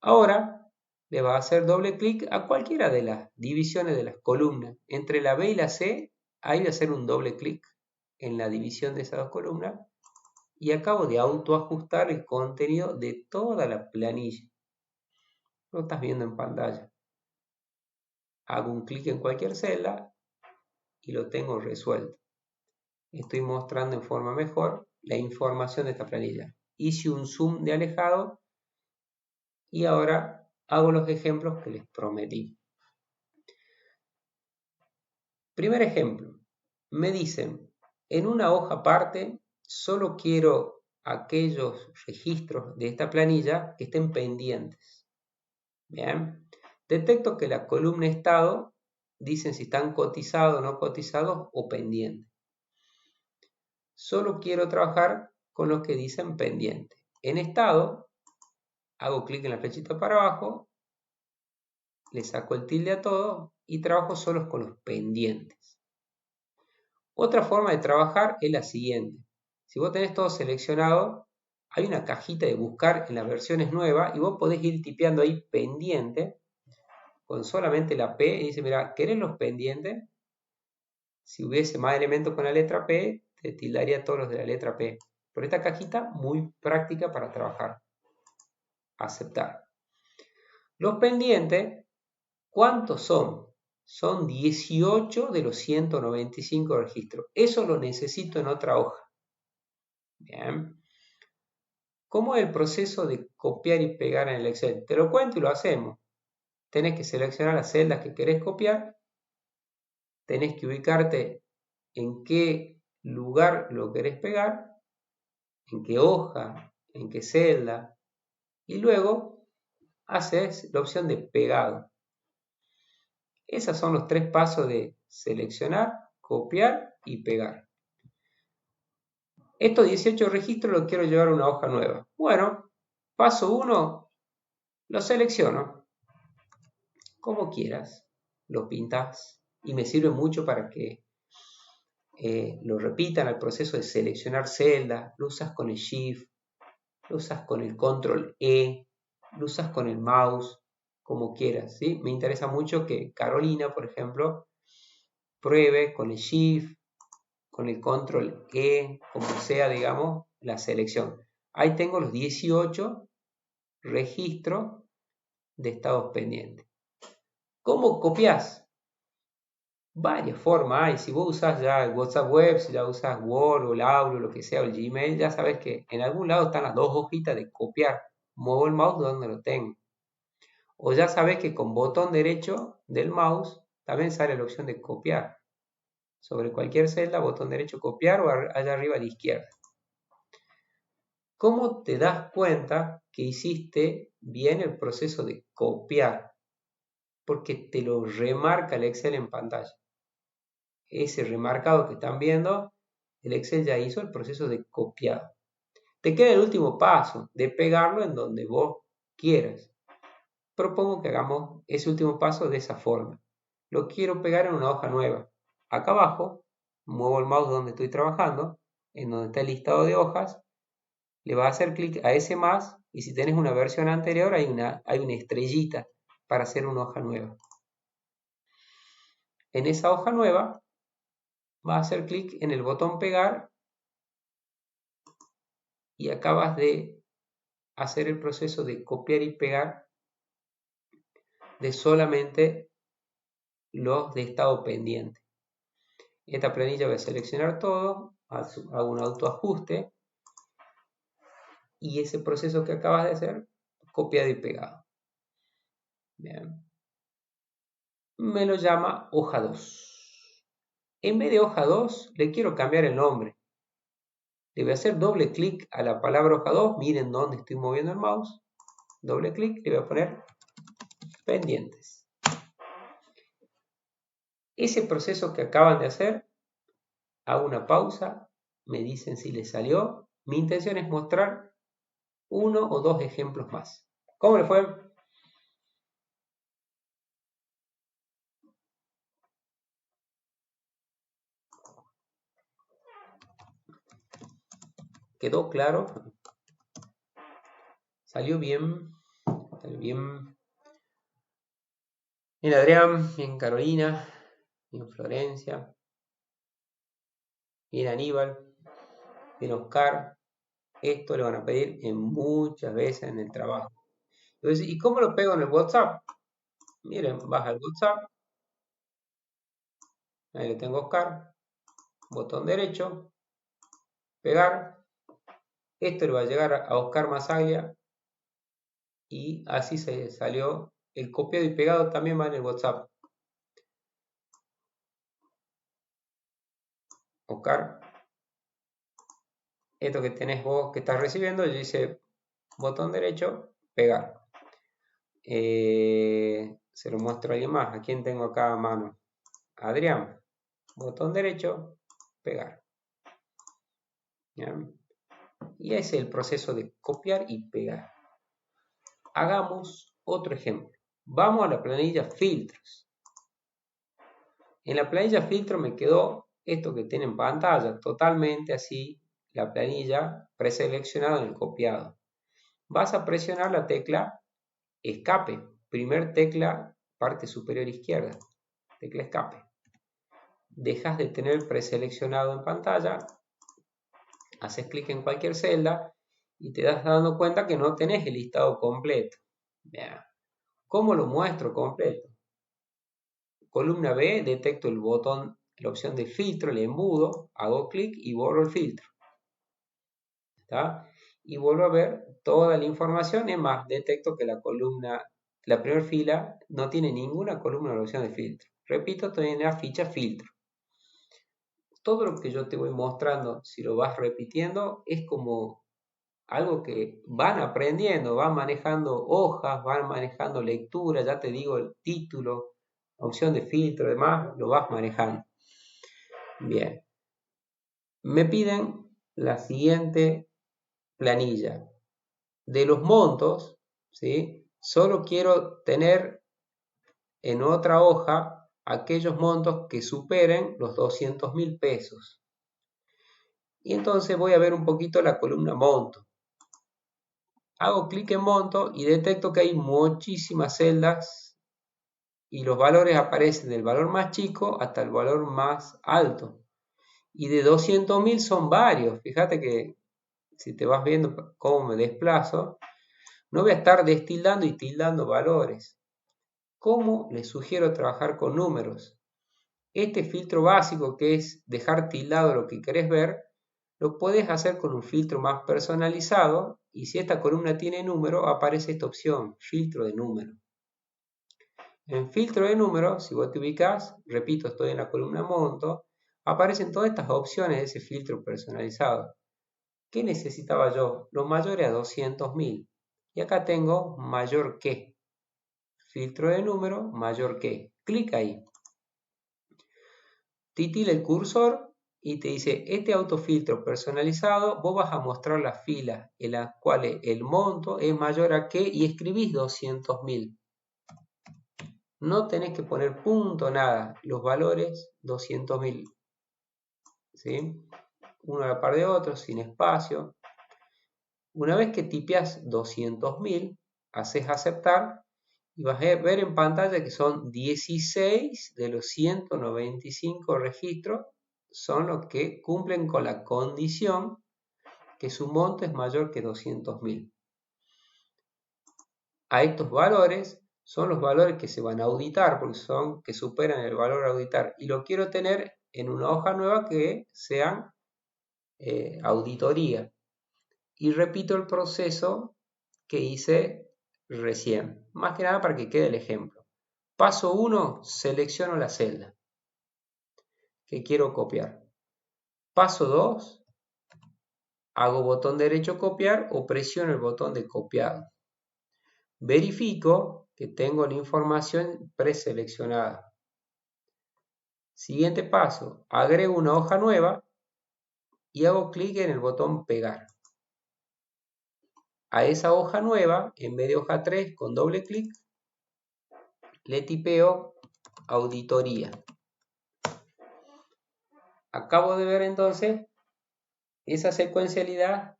Ahora le va a hacer doble clic a cualquiera de las divisiones de las columnas. Entre la B y la C, ahí voy a hacer un doble clic en la división de esas dos columnas y acabo de autoajustar el contenido de toda la planilla. Lo estás viendo en pantalla. Hago un clic en cualquier celda y lo tengo resuelto. Estoy mostrando en forma mejor la información de esta planilla. Hice un zoom de alejado y ahora hago los ejemplos que les prometí. Primer ejemplo. Me dicen, en una hoja aparte, solo quiero aquellos registros de esta planilla que estén pendientes. Bien. Detecto que la columna estado dicen si están cotizados, no cotizados o pendientes. Solo quiero trabajar con los que dicen pendiente. En estado, hago clic en la flechita para abajo, le saco el tilde a todo y trabajo solo con los pendientes. Otra forma de trabajar es la siguiente. Si vos tenés todo seleccionado, hay una cajita de buscar en las versiones nuevas y vos podés ir tipeando ahí pendiente con solamente la P y dice, mira, ¿querés los pendientes? Si hubiese más elementos con la letra P, te tildaría todos los de la letra P. Por esta cajita, muy práctica para trabajar. Aceptar. Los pendientes, ¿cuántos son? Son 18 de los 195 registros. Eso lo necesito en otra hoja. Bien. ¿Cómo es el proceso de copiar y pegar en el Excel? Te lo cuento y lo hacemos. Tenés que seleccionar las celdas que querés copiar. Tenés que ubicarte en qué lugar lo querés pegar, en qué hoja, en qué celda. Y luego haces la opción de pegado. Esos son los 3 pasos de seleccionar, copiar y pegar. Estos 18 registros los quiero llevar a una hoja nueva. Bueno, paso 1, lo selecciono. Como quieras, lo pintas y me sirve mucho para que lo repitan al proceso de seleccionar celdas. Lo usas con el Shift, lo usas con el Control E, lo usas con el mouse, como quieras, ¿sí? Me interesa mucho que Carolina, por ejemplo, pruebe con el Shift, con el Control E, como sea, digamos, la selección. Ahí tengo los 18 registros de estados pendientes. ¿Cómo copias? Varias formas hay. Si vos usas ya el WhatsApp Web, si ya usas Word o el Outlook, lo que sea, o el Gmail, ya sabes que en algún lado están las dos hojitas de copiar. Muevo el mouse donde lo tengo. O ya sabes que con botón derecho del mouse también sale la opción de copiar. Sobre cualquier celda, botón derecho copiar o allá arriba a la izquierda. ¿Cómo te das cuenta que hiciste bien el proceso de copiar? Porque te lo remarca el Excel en pantalla. Ese remarcado que están viendo, el Excel ya hizo el proceso de copiado. Te queda el último paso de pegarlo en donde vos quieras. Propongo que hagamos ese último paso de esa forma. Lo quiero pegar en una hoja nueva. Acá abajo, muevo el mouse donde estoy trabajando, en donde está el listado de hojas, le vas a hacer clic a ese más y si tenés una versión anterior hay una estrellita para hacer una hoja nueva. En esa hoja nueva vas a hacer clic en el botón pegar y acabas de hacer el proceso de copiar y pegar de solamente los de estado pendiente. Esta planilla voy a seleccionar todo, hago un autoajuste y ese proceso que acabas de hacer, copiado y pegado. Bien. Me lo llama hoja 2. En vez de hoja 2, le quiero cambiar el nombre. Le voy a hacer doble clic a la palabra hoja 2. Miren dónde estoy moviendo el mouse. Doble clic, le voy a poner pendientes. Ese proceso que acaban de hacer, hago una pausa, me dicen si les salió. Mi intención es mostrar uno o dos ejemplos más. ¿Cómo le fue? ¿Quedó claro? ¿Salió bien? ¿Salió bien? Bien Adrián, bien Carolina, bien Florencia, bien Aníbal, bien Oscar. Esto le van a pedir muchas veces en el trabajo. Entonces, ¿y cómo lo pego en el WhatsApp? Miren, baja el WhatsApp. Ahí le tengo Oscar. Botón derecho. Pegar. Esto le va a llegar a Oscar Masaglia. Y así se salió. El copiado y pegado también va en el WhatsApp. Oscar. Esto que tenés vos que estás recibiendo, yo hice botón derecho, pegar. Se lo muestro a alguien más. ¿A quién tengo acá a mano? Adrián. Botón derecho, pegar. ¿Bien? Y ese es el proceso de copiar y pegar. Hagamos otro ejemplo. Vamos a la planilla filtros. En la planilla filtro me quedó esto que tiene en pantalla, totalmente así, la planilla preseleccionada en el copiado. Vas a presionar la tecla escape, primer tecla, parte superior izquierda, tecla escape. Dejas de tener preseleccionado en pantalla, haces clic en cualquier celda y te das dando cuenta que no tenés el listado completo. Bien. ¿Cómo lo muestro completo? Columna B, detecto el botón, la opción de filtro, el embudo, hago clic y borro el filtro. ¿Está? Y vuelvo a ver toda la información, es más, detecto que la columna, la primera fila, no tiene ninguna columna de la opción de filtro. Repito, estoy en la ficha filtro. Todo lo que yo te voy mostrando, si lo vas repitiendo, es como algo que van aprendiendo, van manejando hojas, van manejando lectura, ya te digo el título, opción de filtro, demás, lo vas manejando. Bien. Me piden la siguiente planilla. De los montos, ¿sí? Solo quiero tener en otra hoja aquellos montos que superen los 200.000 pesos. Y entonces voy a ver un poquito la columna monto. Hago clic en monto y detecto que hay muchísimas celdas y los valores aparecen del valor más chico hasta el valor más alto. Y de 200.000 son varios. Fíjate que si te vas viendo cómo me desplazo, no voy a estar destildando y tildando valores. ¿Cómo les sugiero trabajar con números? Este filtro básico, que es dejar tildado lo que querés ver, lo puedes hacer con un filtro más personalizado, y si esta columna tiene número, aparece esta opción, filtro de número. En filtro de número, si vos te ubicás, repito, estoy en la columna monto, aparecen todas estas opciones de ese filtro personalizado. ¿Qué necesitaba yo? Lo mayor a 200.000. Y acá tengo mayor que. Filtro de número, mayor que. Clic ahí. Titila el cursor y te dice, este autofiltro personalizado, vos vas a mostrar las filas en las cuales el monto es mayor a que, y escribís 200.000. No tenés que poner punto, nada. Los valores 200.000. ¿Sí? Uno a la par de otro, sin espacio. Una vez que tipeas 200.000, haces aceptar y vas a ver en pantalla que son 16 de los 195 registros, son los que cumplen con la condición que su monto es mayor que 200.000. A estos valores son los valores que se van a auditar, porque son que superan el valor a auditar, y lo quiero tener en una hoja nueva que sean auditoría. Y repito el proceso que hice recién, más que nada para que quede el ejemplo. Paso 1, selecciono la celda que quiero copiar. Paso 2, hago botón derecho copiar o presiono el botón de copiado. Verifico que tengo la información preseleccionada. Siguiente paso, agrego una hoja nueva y hago clic en el botón pegar. A esa hoja nueva, en vez de hoja 3, con doble clic, le tipeo auditoría. Acabo de ver entonces esa secuencialidad,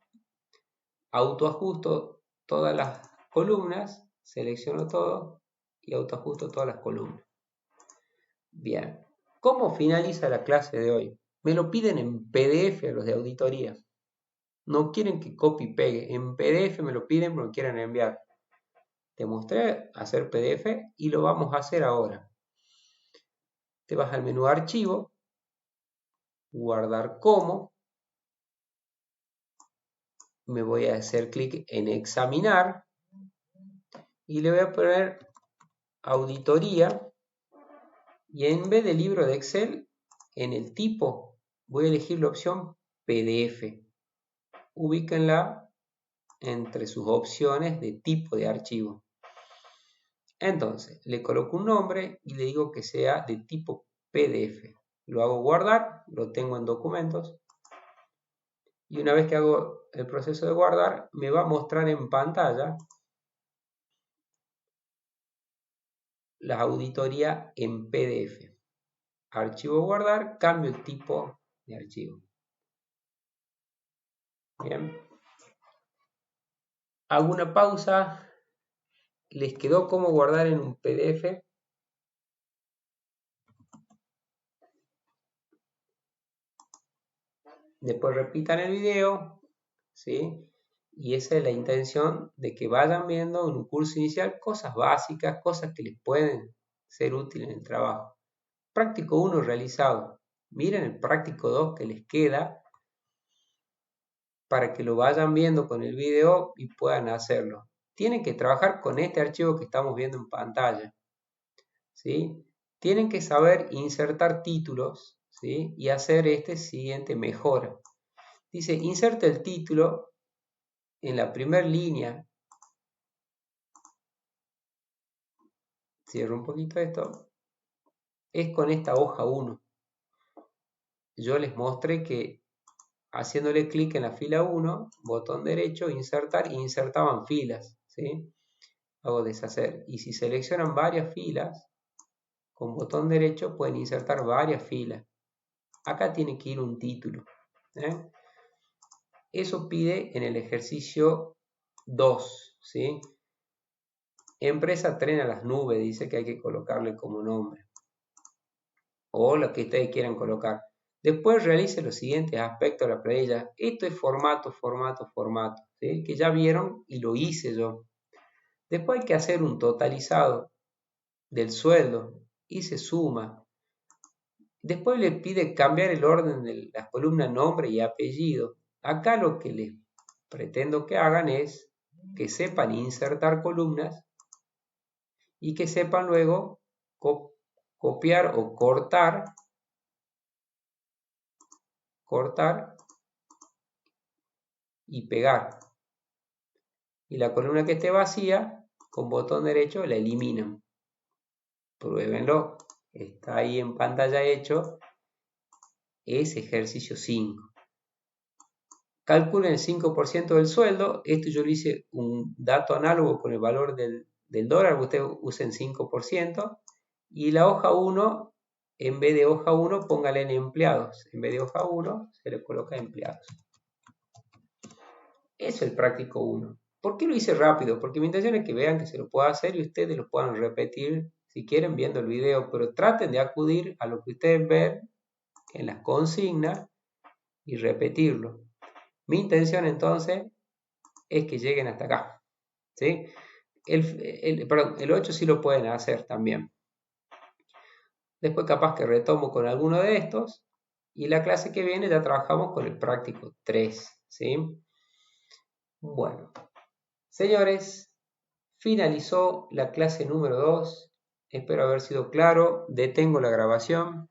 autoajusto todas las columnas, selecciono todo y autoajusto todas las columnas. Bien, ¿cómo finaliza la clase de hoy? Me lo piden en PDF a los de auditoría. No quieren que copie y pegue. En PDF me lo piden porque quieren enviar. Te mostré hacer PDF y lo vamos a hacer ahora. Te vas al menú Archivo, Guardar como. Me voy a hacer clic en Examinar y le voy a poner Auditoría. Y en vez de libro de Excel, en el tipo voy a elegir la opción PDF. Ubíquenla entre sus opciones de tipo de archivo. Entonces, le coloco un nombre y le digo que sea de tipo PDF. Lo hago guardar, lo tengo en documentos. Y una vez que hago el proceso de guardar, me va a mostrar en pantalla la auditoría en PDF. Archivo guardar, cambio el tipo de archivo. Bien. Hago una pausa. ¿Les quedó cómo guardar en un PDF? Después repitan el video, ¿sí? Y esa es la intención de que vayan viendo en un curso inicial cosas básicas, cosas que les pueden ser útiles en el trabajo. Práctico 1 realizado. Miren el práctico 2 que les queda para que lo vayan viendo con el video y puedan hacerlo. Tienen que trabajar con este archivo que estamos viendo en pantalla, ¿sí? Tienen que saber insertar títulos, ¿sí? Y hacer este siguiente mejora. Dice, inserta el título en la primera línea. Cierro un poquito esto. Es con esta hoja 1. Yo les mostré que haciéndole clic en la fila 1, botón derecho, insertar, insertaban filas, ¿sí? Hago deshacer. Y si seleccionan varias filas, con botón derecho pueden insertar varias filas. Acá tiene que ir un título, ¿eh? Eso pide en el ejercicio 2, ¿sí? Empresa Tren a las Nubes, dice que hay que colocarle como nombre. O lo que ustedes quieran colocar. Después realice los siguientes aspectos de la planilla. Esto es formato, ¿sí? Que ya vieron y lo hice yo. Después hay que hacer un totalizado del sueldo y se suma. Después le pide cambiar el orden de las columnas nombre y apellido. Acá lo que les pretendo que hagan es que sepan insertar columnas y que sepan luego copiar o cortar y pegar. Y la columna que esté vacía, con botón derecho la eliminan. Pruébenlo. Está ahí en pantalla hecho. Es ejercicio 5. Calculen el 5% del sueldo. Esto yo le hice un dato análogo con el valor del dólar. Ustedes usen 5%. Y la hoja 1, en vez de hoja 1, póngale en empleados. En vez de hoja 1, se le coloca empleados. Eso es el práctico 1. ¿Por qué lo hice rápido? Porque mi intención es que vean que se lo pueda hacer y ustedes lo puedan repetir si quieren viendo el video. Pero traten de acudir a lo que ustedes ven en las consignas y repetirlo. Mi intención entonces es que lleguen hasta acá. ¿Sí? El 8 sí lo pueden hacer también. Después capaz que retomo con alguno de estos. Y la clase que viene ya trabajamos con el práctico 3. ¿Sí? Bueno, señores, finalizó la clase número 2. Espero haber sido claro. Detengo la grabación.